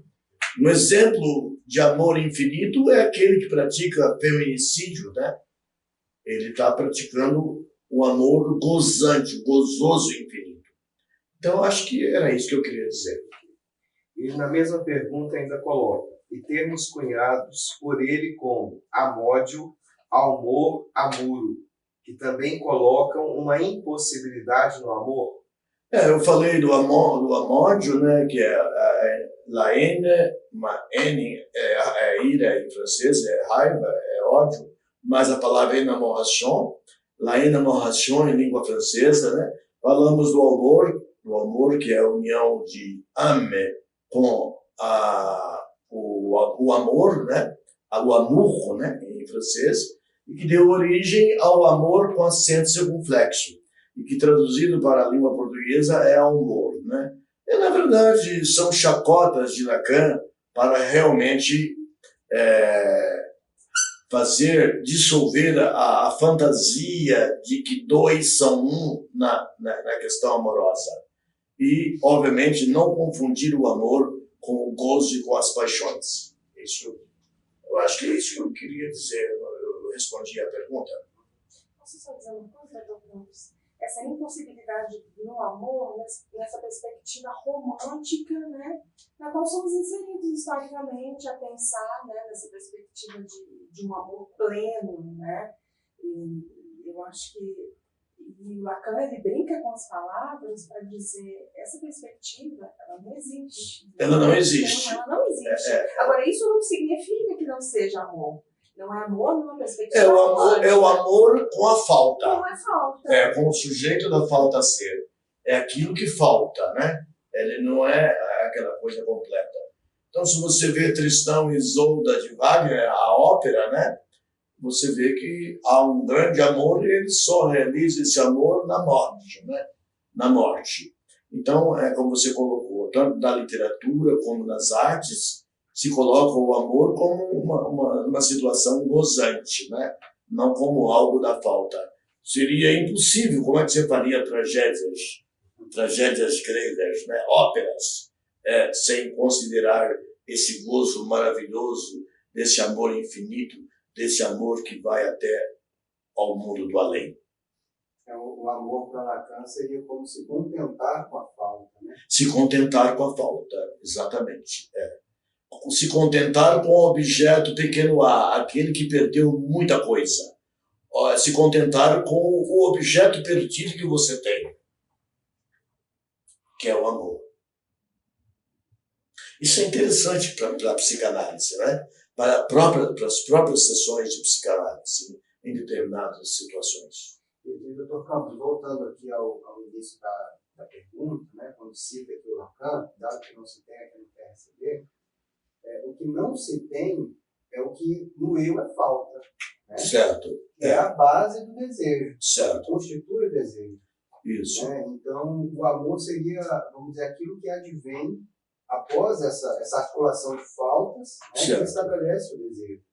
Speaker 1: Um exemplo de amor infinito é aquele que pratica feminicídio, né? Ele está praticando o amor gozante, gozoso infinito. Então, acho que era isso que eu queria dizer.
Speaker 4: E na mesma pergunta ainda coloca: e termos cunhados por ele como amódio, amor, amuro, que também colocam uma impossibilidade no amor?
Speaker 1: Eu falei do amódio, né, que la haine, haine é ira em francês, é raiva, é ódio, mas a palavra enamoration, la enamoration em língua francesa, né, falamos do amor que é a união de âme com o amor, né, o amour, né, em francês, e que deu origem ao amor com acento circunflexo, e que traduzido para a língua portuguesa é amor, né? E, na verdade, são chacotas de Lacan para realmente fazer dissolver a fantasia de que dois são um na questão amorosa. E, obviamente, não confundir o amor com o gozo e com as paixões. Isso, eu acho que é isso que eu queria dizer. Eu respondi a pergunta.
Speaker 5: Posso só dizer uma coisa, doutor? Essa impossibilidade no amor, nessa perspectiva romântica, né, na qual somos inseridos historicamente a pensar, né, nessa perspectiva de um amor pleno, né, e eu acho que o Lacan, ele brinca com as palavras para dizer essa perspectiva, ela não existe.
Speaker 1: Ela não existe.
Speaker 5: Ela não existe. Agora, isso não significa que não seja amor. Não é amor numa perspectiva.
Speaker 1: É o amor com a falta.
Speaker 5: Com a falta.
Speaker 1: Com o sujeito da falta ser. É aquilo que falta, né? Ele não é aquela coisa completa. Então, se você vê Tristão e Isolda de Wagner, a ópera, né? Você vê que há um grande amor e ele só realiza esse amor na morte, né? Na morte. Então, como você colocou, tanto na literatura como nas artes, se coloca o amor como uma situação gozante, né? Não como algo da falta. Seria impossível, como é que você faria tragédias gregas, né? Óperas, sem considerar esse gozo maravilhoso desse amor infinito, desse amor que vai até ao mundo do além.
Speaker 3: O amor para Lacan seria como se contentar com a falta, né?
Speaker 1: Se contentar com a falta, exatamente. Se contentar com o objeto pequeno a, aquele que perdeu muita coisa. Se contentar com o objeto perdido que você tem, que é o amor. Isso é interessante para a psicanálise, né? Para as próprias sessões de psicanálise em determinadas situações.
Speaker 3: Doutor Campos, voltando aqui ao início da pergunta, né? Quando cita aqui o Lacan, dado que não se tem, é que não quer receber, o que não se tem é o que no eu é falta. Né?
Speaker 1: Certo.
Speaker 3: É a base do desejo.
Speaker 1: Certo.
Speaker 3: Constitui o desejo.
Speaker 1: Isso.
Speaker 3: Né? Então, o amor seria, vamos dizer, aquilo que advém após essa articulação de faltas, né, que estabelece o desejo.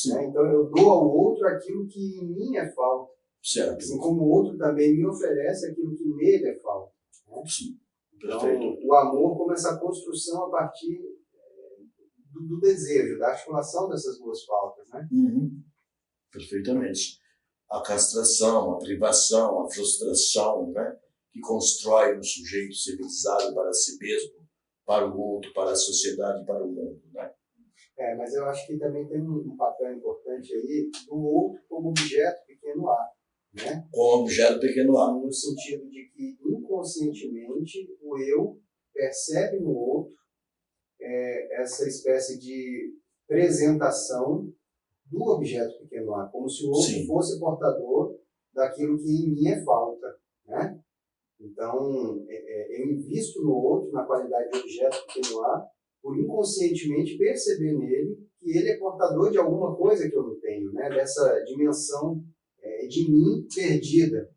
Speaker 3: Né? Então, eu dou ao outro aquilo que em mim é falta.
Speaker 1: Certo.
Speaker 3: Assim como o outro também me oferece aquilo que nele é falta. Né?
Speaker 1: Sim.
Speaker 3: Então, o amor como essa construção a partir do desejo, da articulação dessas duas faltas. Né?
Speaker 1: Perfeitamente. A castração, a privação, a frustração, né, que constrói um sujeito civilizado para si mesmo, para o outro, para a sociedade, para o mundo. Né?
Speaker 3: Mas eu acho que também tem um papel importante aí do outro como objeto pequeno a. Né?
Speaker 1: Como objeto pequeno a.
Speaker 3: No sentido de que, inconscientemente, o eu percebe no outro essa espécie de presentação do objeto pequeno a, como se o outro
Speaker 1: Sim.
Speaker 3: fosse portador daquilo que em mim é falta. Né? Então, eu invisto no outro, na qualidade de objeto pequeno a, por inconscientemente perceber nele que ele é portador de alguma coisa que eu não tenho, né? Dessa dimensão de mim perdida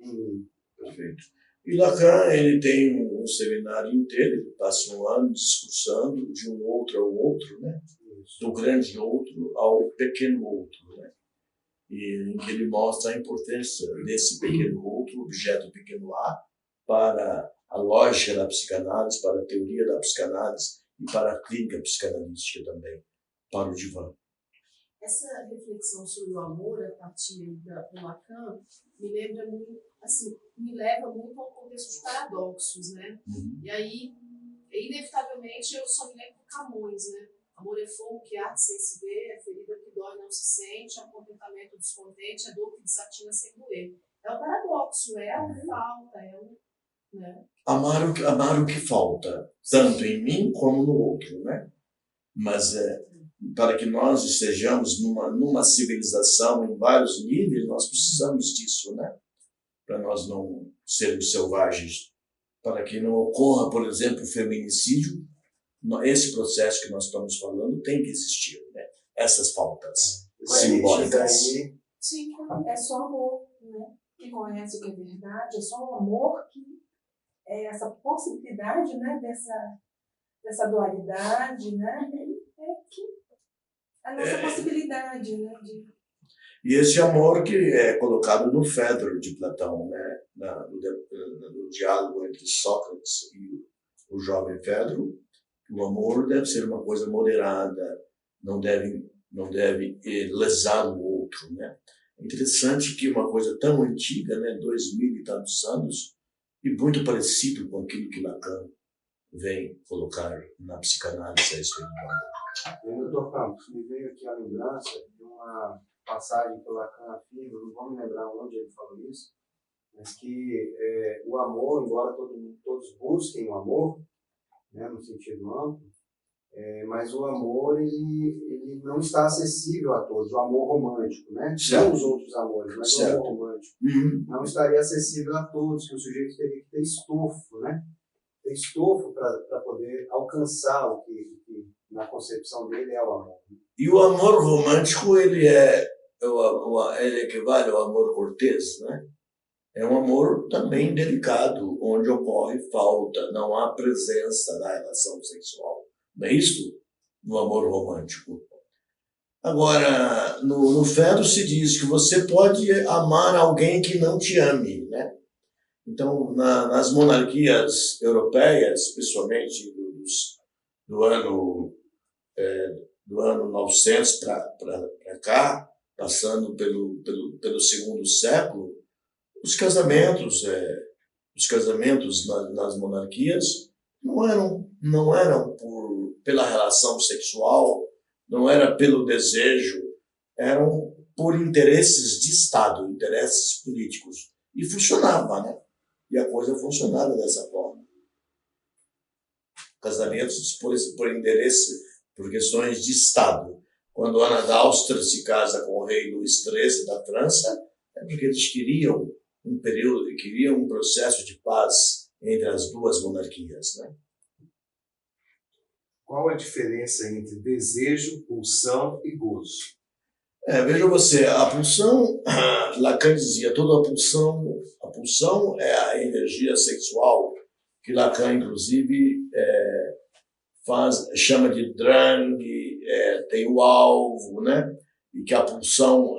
Speaker 3: em mim.
Speaker 1: Perfeito. E Lacan, ele tem um seminário inteiro, ele passa um ano discursando de um outro ao outro, né? Do grande outro ao pequeno outro, né? E em que ele mostra a importância desse pequeno outro, objeto pequeno a, para a lógica da psicanálise, para a teoria da psicanálise e para a clínica psicanalística também, para o divã.
Speaker 5: Essa reflexão sobre o amor a partir do Lacan me lembra muito, assim, me leva muito ao contexto de paradoxos, né? E aí, inevitavelmente, eu só me lembro do Camões, né? Amor é fogo que arde sem se ver, é ferida que dói não se sente, é um contentamento descontente, é dor que desatina sem doer. É um paradoxo, é a falta,
Speaker 1: Amar o que falta, tanto em mim como no outro, né? Mas para que nós estejamos numa civilização em vários níveis, nós precisamos disso, né? Para nós não sermos selvagens, para que não ocorra, por exemplo, o feminicídio. Esse processo que nós estamos falando tem que existir, né? Essas faltas simbólicas.
Speaker 5: Sim, é só amor, né? Que conhece o que é verdade, é só o amor que é essa possibilidade, né? Dessa dualidade, né? É que a nossa possibilidade, né?
Speaker 1: E esse amor que é colocado no Fedro de Platão, né? No diálogo entre Sócrates e o jovem Fedro, o amor deve ser uma coisa moderada, não deve lesar o outro, né? É interessante que uma coisa tão antiga, né, 2000 e tantos anos, e muito parecido com aquilo que Lacan vem colocar na psicanálise a respeito do amor.
Speaker 3: Doutor Campos, me veio aqui a lembrança de uma passagem que o Lacan afirma, não vou me lembrar onde ele falou isso, mas que o amor, embora todos busquem o amor, né, no sentido amplo, mas o amor ele não está acessível a todos, o amor romântico, né? Não os outros amores, mas o amor romântico. Não estaria acessível a todos, que o sujeito teria que ter estofo, né? Ter estofo para poder alcançar o que na concepção dele é o amor.
Speaker 1: E o amor romântico, ele equivale ao amor cortês, né? É um amor também delicado, onde ocorre falta, não há presença da relação sexual. Não é isso? No amor romântico. Agora, no Fedro se diz que você pode amar alguém que não te ame, né? Então, nas monarquias europeias, principalmente do ano 900 para cá, passando pelo segundo século, os casamentos nas monarquias não eram pela relação sexual, não era pelo desejo, eram por interesses de Estado, interesses políticos. E funcionava, né? E a coisa funcionava dessa forma. Casamentos por interesse, por questões de Estado. Quando Ana d'Áustria se casa com o rei Luís XIII da França, é porque eles queriam um processo de paz entre as duas monarquias, né?
Speaker 4: Qual a diferença entre desejo, pulsão e gozo?
Speaker 1: Veja você, a pulsão, Lacan dizia, toda a pulsão é a energia sexual, que Lacan, inclusive, chama de drang, tem o alvo, né? E que a pulsão,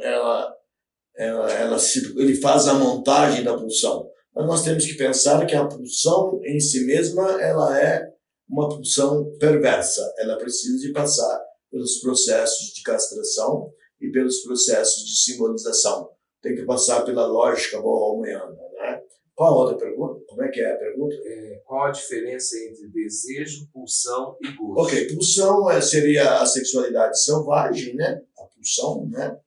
Speaker 1: ele faz a montagem da pulsão. Mas nós temos que pensar que a pulsão em si mesma, ela é uma pulsão perversa. Ela precisa de passar pelos processos de castração e pelos processos de simbolização. Tem que passar pela lógica borromiana, né? Qual a outra pergunta? Como é que é a pergunta?
Speaker 4: Qual a diferença entre desejo, pulsão e gozo?
Speaker 1: Ok, pulsão seria a sexualidade selvagem, né? A pulsão, né?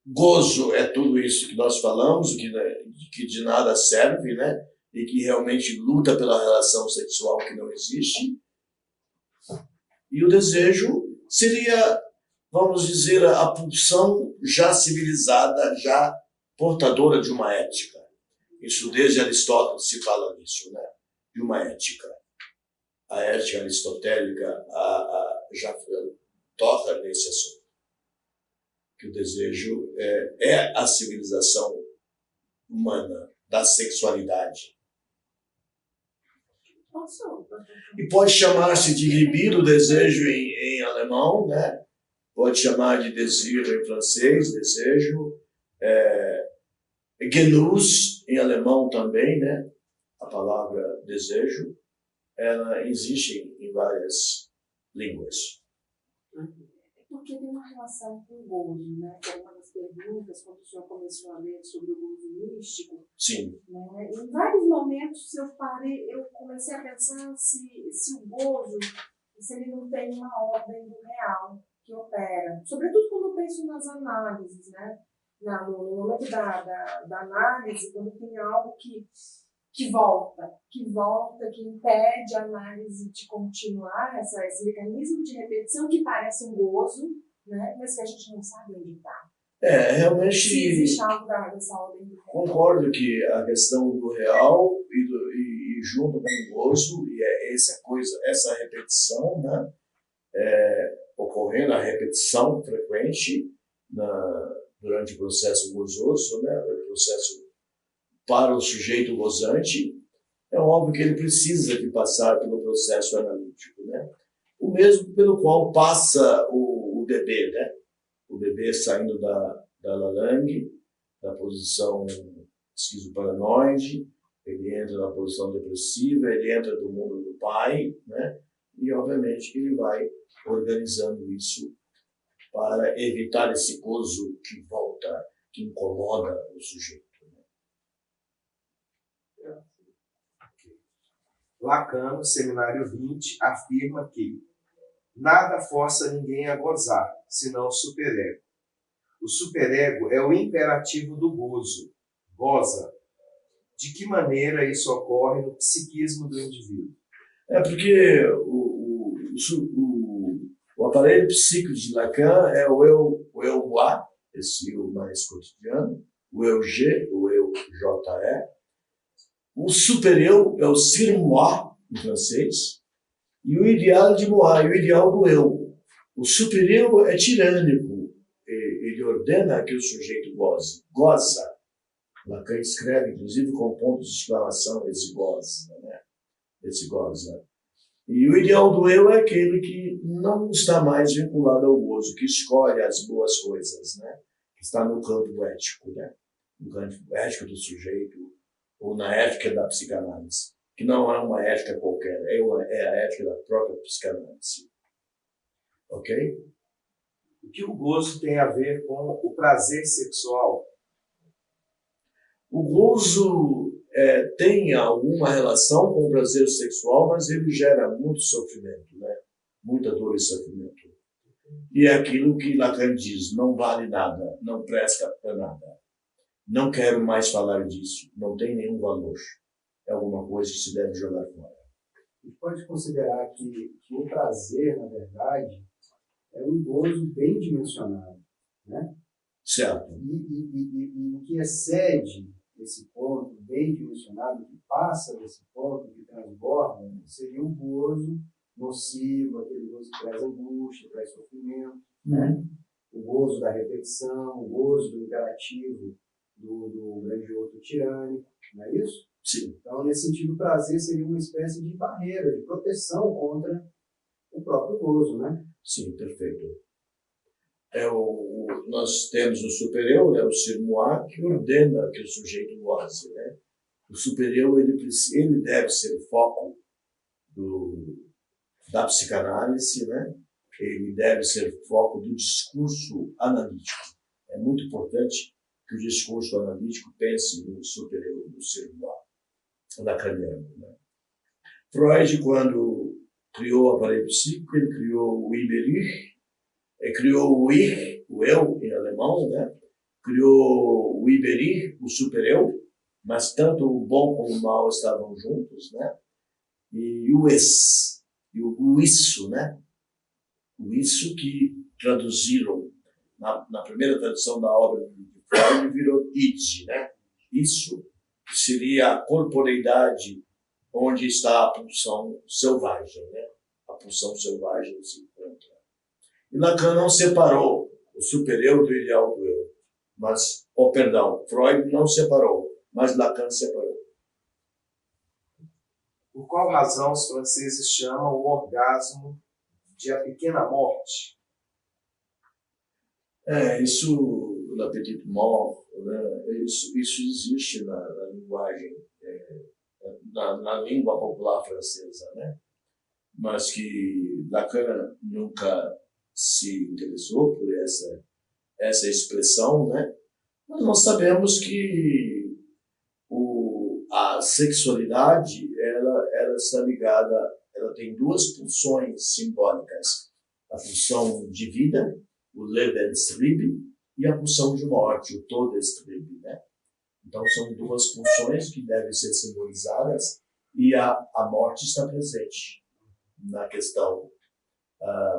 Speaker 1: Gozo é tudo isso que nós falamos, que de nada serve, né? E que realmente luta pela relação sexual que não existe. E o desejo seria, vamos dizer, a pulsão já civilizada, já portadora de uma ética. Isso desde Aristóteles se fala nisso, né? De uma ética. A ética aristotélica já toca nesse assunto. Que o desejo é a civilização humana da sexualidade. E pode chamar-se de libido, desejo em alemão, né? Pode chamar de désir em francês, desejo. Genuss em alemão também, né? A palavra desejo, ela existe em várias línguas.
Speaker 5: Porque tem uma relação com o gozo, né? Que é uma das perguntas, quando o senhor começou a ler sobre o gozo místico.
Speaker 1: Sim.
Speaker 5: Né? Em vários momentos eu comecei a pensar se o gozo, se ele não tem uma ordem do real que opera. Sobretudo quando eu penso nas análises, né? No momento da análise, quando tem algo que que volta, que impede a análise de continuar, esse mecanismo de repetição que parece um gozo, né? Mas que a gente não sabe onde está.
Speaker 1: Realmente.
Speaker 5: Se existe algo dessa ordem do real.
Speaker 1: Concordo que a questão do real e junto com o gozo, e essa repetição, né? Ocorrendo a repetição frequente durante o processo gozoso, né? O processo para o sujeito gozante, é óbvio que ele precisa de passar pelo processo analítico, né? O mesmo pelo qual passa o bebê, né? O bebê saindo da Lalang, da posição esquizoparanoide, ele entra na posição depressiva, ele entra do mundo do pai, né? E obviamente ele vai organizando isso para evitar esse gozo que volta, que incomoda o sujeito.
Speaker 4: Lacan, no Seminário 20, afirma que nada força ninguém a gozar, senão o superego. O superego é o imperativo do gozo, goza. De que maneira isso ocorre no psiquismo do indivíduo?
Speaker 1: Porque o aparelho psíquico de Lacan é o eu-moi, esse eu mais cotidiano, o eu-G, o eu-JE. O super-eu é o sur-moi, em francês, e o ideal de moi, o ideal do eu. O super-eu é tirânico, ele ordena que o sujeito goze, goza. Lacan escreve, inclusive, com pontos de exclamação, esse goza, né? Esse goza. E o ideal do eu é aquele que não está mais vinculado ao gozo, que escolhe as boas coisas, né? Que está no campo ético, né? No campo ético do sujeito, ou na ética da psicanálise, que não é uma ética qualquer, é a ética da própria psicanálise. Ok?
Speaker 4: O que o gozo tem a ver com o prazer sexual?
Speaker 1: O gozo tem alguma relação com o prazer sexual, mas ele gera muito sofrimento, né? Muita dor e sofrimento. E é aquilo que Lacan diz, não vale nada, não presta para nada. Não quero mais falar disso, não tem nenhum valor. É alguma coisa que se deve jogar fora.
Speaker 3: A gente pode considerar que o prazer, na verdade, é um gozo bem dimensionado, né?
Speaker 1: Certo.
Speaker 3: E o que excede esse ponto bem dimensionado, que passa desse ponto, que transborda, seria um gozo nocivo, aquele gozo que traz angústia, traz sofrimento, né? O gozo da repetição, o gozo do imperativo, do grande outro tirânico, não é isso?
Speaker 1: Sim.
Speaker 3: Então, nesse sentido, o prazer seria uma espécie de barreira, de proteção contra o próprio gozo, né?
Speaker 1: Sim, perfeito. Nós temos o super-eu, né, o sur-moi, que ordena que o sujeito goze, né? O super-eu, ele deve ser o foco da psicanálise, né? Ele deve ser o foco do discurso analítico. É muito importante que o discurso analítico pense no super-eu, no sur-moi, lacaniano, né? Freud, quando criou o aparelho psíquico, ele criou o Iberich, criou o Ich, o eu em alemão, né? Criou o Iberich, o super-eu, mas tanto o bom como o mal estavam juntos, né? E o es, e o isso, né? O isso que traduziram, na primeira tradução da obra de Freud, virou id, né? Isso que seria a corporeidade onde está a pulsão selvagem, né? A pulsão selvagem se encontra. E Lacan não separou o super-eu do ideal do eu. Mas, Freud não separou, mas Lacan separou.
Speaker 4: Por qual razão os franceses chamam o orgasmo de a pequena morte?
Speaker 1: Isso, la petite mort, né? Isso existe na linguagem, na língua popular francesa, né? Mas que Lacan nunca se interessou por essa expressão, né? Mas nós sabemos que a sexualidade ela está ligada, ela tem duas pulsões simbólicas: a pulsão de vida, o Lebenstrieb, e a pulsão de morte, o Todestrieb, né? Então, são duas pulsões que devem ser simbolizadas e a morte está presente na questão,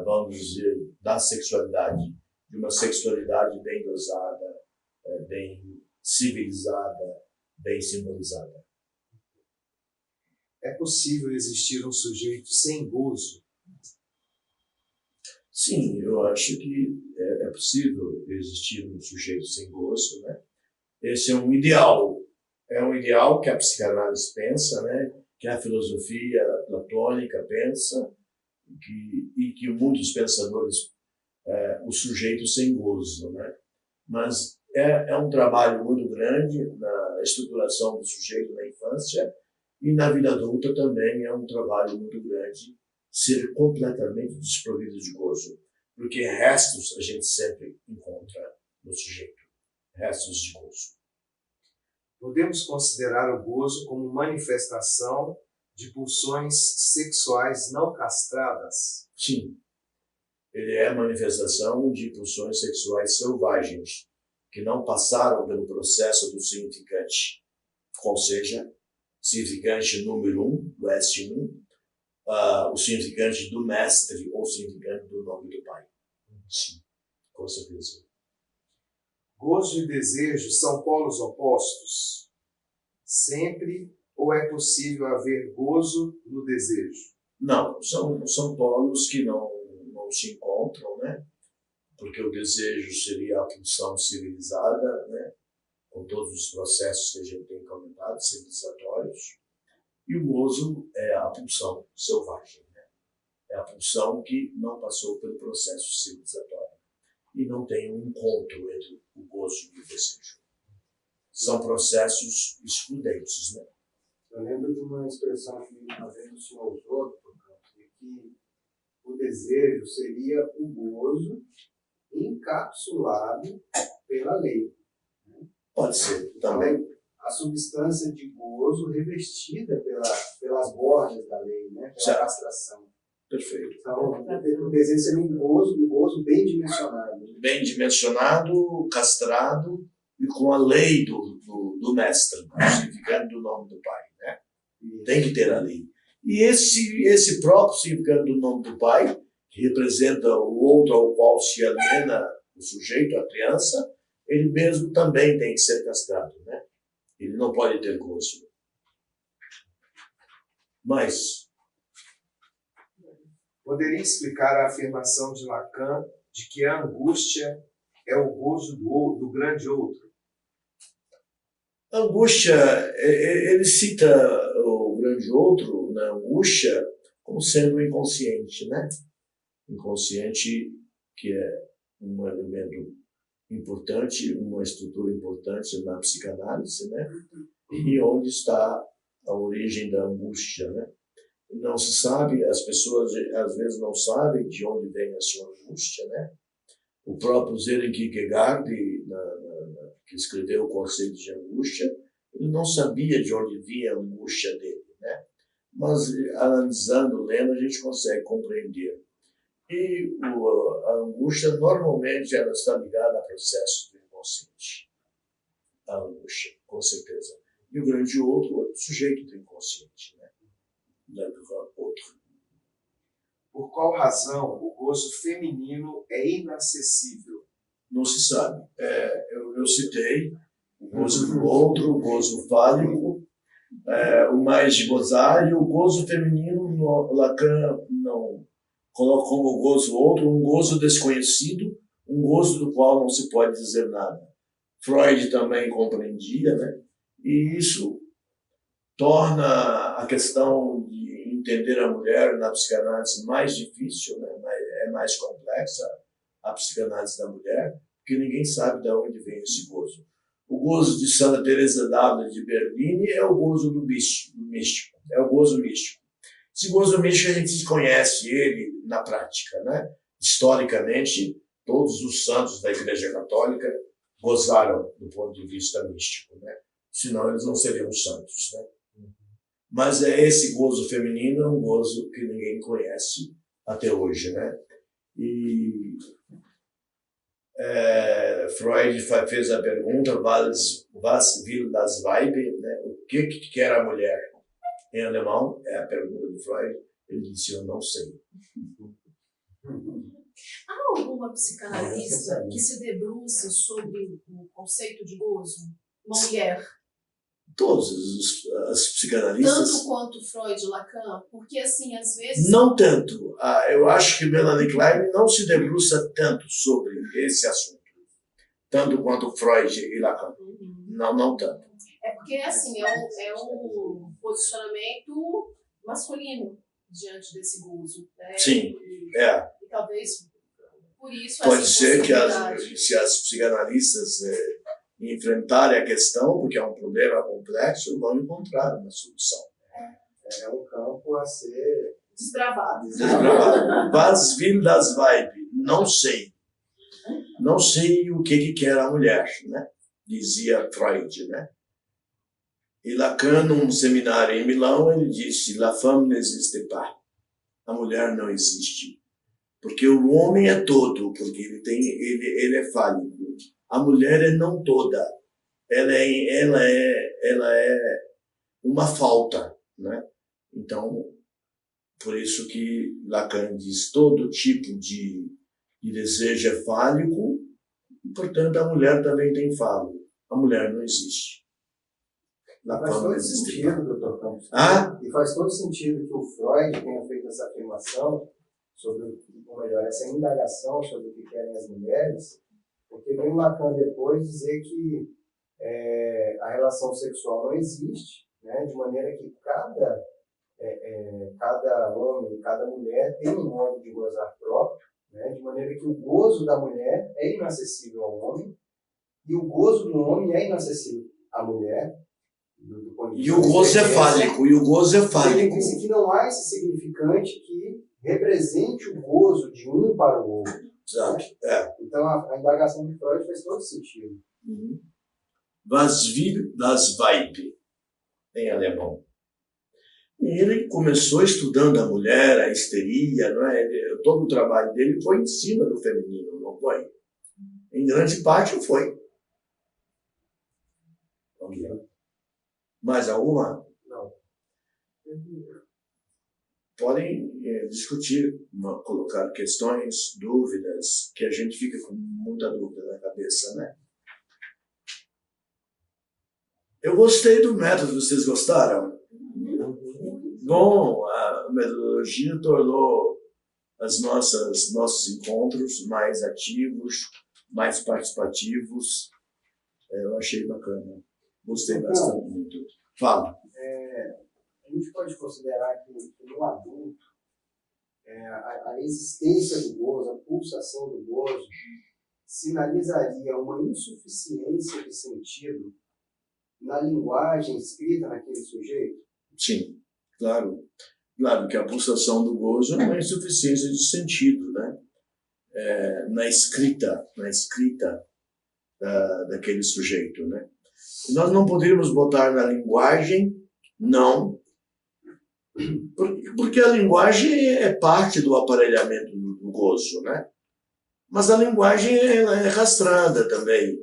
Speaker 1: vamos dizer, da sexualidade, de uma sexualidade bem dosada, bem civilizada, bem simbolizada.
Speaker 4: É possível existir um sujeito sem gozo?
Speaker 1: Sim, eu acho que é possível existir um sujeito sem gozo, né? Esse é um ideal que a psicanálise pensa, né? Que a filosofia platônica pensa, e que muitos pensadores, o sujeito sem gozo, né? Mas é um trabalho muito grande na estruturação do sujeito na infância, e na vida adulta também é um trabalho muito grande ser completamente desprovido de gozo, porque restos a gente sempre encontra no sujeito, restos de gozo.
Speaker 4: Podemos considerar o gozo como manifestação de pulsões sexuais não castradas?
Speaker 1: Sim, ele é a manifestação de pulsões sexuais selvagens, que não passaram pelo processo do significante, ou seja, significante número 1, do S1, o significante do mestre ou significante do nome do pai. Sim, com certeza.
Speaker 4: Gozo e desejo são polos opostos? Sempre, ou é possível haver gozo no desejo?
Speaker 1: Não, são polos que não se encontram, né? Porque o desejo seria a pulsão civilizada, né? Com todos os processos que a gente tem comentado, civilizatórios. E o gozo é a pulsão selvagem, né? É a pulsão que não passou pelo processo civilizatório e não tem um encontro entre o gozo e o desejo. São processos excludentes, né?
Speaker 3: Eu lembro de uma expressão que uma vez o senhor usou, de que o desejo seria o gozo encapsulado pela lei.
Speaker 1: Pode ser, também.
Speaker 3: Então, a substância de gozo revestida pelas bordas da lei, né? Pela
Speaker 1: Certo.
Speaker 3: castração.
Speaker 1: Perfeito.
Speaker 3: Então, o desejo seria um gozo bem dimensionado.
Speaker 1: Bem dimensionado, castrado e com a lei do mestre, o significado do nome do pai, né? Tem que ter a lei. E esse próprio significado do nome do pai, que representa o outro ao qual se aliena o sujeito, a criança, ele mesmo também tem que ser castrado, né? Ele não pode ter gozo. Mas
Speaker 4: poderia explicar a afirmação de Lacan de que a angústia é o gozo do grande outro?
Speaker 1: A angústia, ele cita o grande outro na angústia como sendo o inconsciente, né? Inconsciente, que é um elemento importante, uma estrutura importante na psicanálise, né? E onde está a origem da angústia, né? Não se sabe, as pessoas às vezes não sabem de onde vem a sua angústia, né? O próprio Søren Kierkegaard, que escreveu o conceito de angústia, ele não sabia de onde vinha a angústia dele, né? Mas analisando, lendo, a gente consegue compreender. E a angústia, normalmente, ela está ligada a processos do inconsciente. A angústia, com certeza. E o grande outro é o sujeito do inconsciente, né? Outro.
Speaker 4: Por qual razão o gozo feminino é inacessível?
Speaker 1: Não se sabe. Eu citei o gozo do outro, o gozo fálico, o mais de gozar, e o gozo feminino, Lacan não coloca como gozo outro, um gozo desconhecido, um gozo do qual não se pode dizer nada. Freud também compreendia, né? E isso torna a questão de entender a mulher na psicanálise mais difícil, né? É mais complexa a psicanálise da mulher, porque ninguém sabe de onde vem esse gozo. O gozo de Santa Teresa d'Ávila de Bernini é o gozo do místico, é o gozo místico. Esse gozo místico a gente conhece ele na prática, né? Historicamente, todos os santos da Igreja Católica gozaram do ponto de vista místico, né? Senão eles não seriam santos, né? Mas esse gozo feminino é um gozo que ninguém conhece até hoje, né? E Freud fez a pergunta, was will das Weib, né? O que quer a mulher? Em alemão, é a pergunta de Freud. Ele disse, eu não sei.
Speaker 6: Há alguma psicanalista que se debruça sobre o conceito de gozo? Uma mulher?
Speaker 1: Todos as psicanalistas.
Speaker 6: Tanto quanto Freud e Lacan? Porque, assim, às vezes...
Speaker 1: Não tanto. Eu acho que Melanie Klein não se debruça tanto sobre esse assunto. Tanto quanto Freud e Lacan. Não tanto.
Speaker 6: É porque, assim, é um posicionamento masculino diante desse gozo. Né?
Speaker 1: Sim,
Speaker 6: E talvez, por isso...
Speaker 1: Pode ser que se as psicanalistas enfrentarem a questão, porque é um problema complexo, vão encontrar uma solução.
Speaker 3: É um campo a ser
Speaker 6: desbravado.
Speaker 1: Was will das Weib? Não sei. Não sei o que quer a mulher, né? Dizia Freud, né? E Lacan, num seminário em Milão, ele disse: La femme n'existe pas. A mulher não existe. Porque o homem é todo, porque ele é fálico. A mulher é não toda. Ela é uma falta, né? Então, por isso que Lacan diz todo tipo de desejo é fálico, e, portanto, a mulher também tem falo. A mulher não existe.
Speaker 3: Faz todo sentido, doutor Campos. E faz todo sentido que o Freud tenha feito essa afirmação sobre, ou melhor, essa indagação sobre o que querem as mulheres, porque vem Lacan depois dizer que a relação sexual não existe, né, de maneira que cada homem e cada mulher tem um modo de gozar próprio, né, de maneira que o gozo da mulher é inacessível ao homem e o gozo do homem é inacessível à mulher.
Speaker 1: E o gozo é fálico,
Speaker 3: Ele disse que não há esse significante que represente o gozo de um para o outro.
Speaker 1: Exato.
Speaker 3: Então a indagação de Freud faz todo sentido.
Speaker 1: Was will das Weib, em alemão. E ele começou estudando a mulher, a histeria, não é? Todo o trabalho dele foi em cima do feminino, não foi? Em grande parte foi. Mais alguma?
Speaker 3: Não.
Speaker 1: Podem discutir, colocar questões, dúvidas, que a gente fica com muita dúvida na cabeça, né? Eu gostei do método, vocês gostaram? Bom, a metodologia tornou nossos encontros mais ativos, mais participativos. Eu achei bacana. Gostei bastante muito. Fala.
Speaker 3: A gente pode considerar que no adulto a existência do gozo, a pulsação do gozo, sinalizaria uma insuficiência de sentido na linguagem escrita naquele sujeito?
Speaker 1: Sim, claro. Claro que a pulsação do gozo é uma insuficiência de sentido, né? Na escrita daquele sujeito, né? Nós não poderíamos botar na linguagem, não, porque a linguagem é parte do aparelhamento do gozo, né? Mas a linguagem ela é castrada também,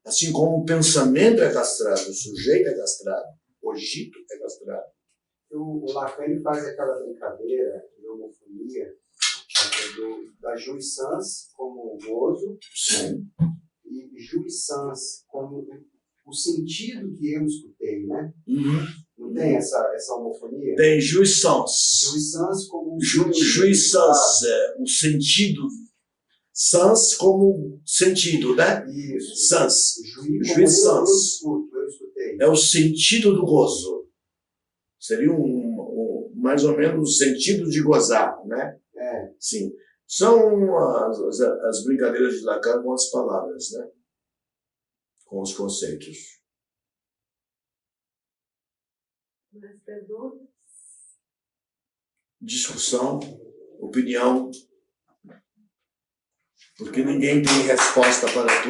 Speaker 1: assim como o pensamento é castrado, o sujeito é castrado, o cogito é castrado.
Speaker 3: O Lacan faz aquela brincadeira de homofonia da jouissance como gozo.
Speaker 1: Sim.
Speaker 3: E jouissance como o sentido que eu escutei, né? Não tem essa homofonia?
Speaker 1: Tem jouissance.
Speaker 3: Jouissance como
Speaker 1: jouissance, o sentido. Sans como sentido, né?
Speaker 3: Isso.
Speaker 1: Sans.
Speaker 3: Jouissance. Eu escutei.
Speaker 1: É o sentido do gozo. Seria mais ou menos o sentido de gozar, né? Sim. São as brincadeiras de Lacan com as palavras, né? Com os conceitos.
Speaker 2: Mais perguntas?
Speaker 1: Discussão, opinião, porque ninguém tem resposta para tudo.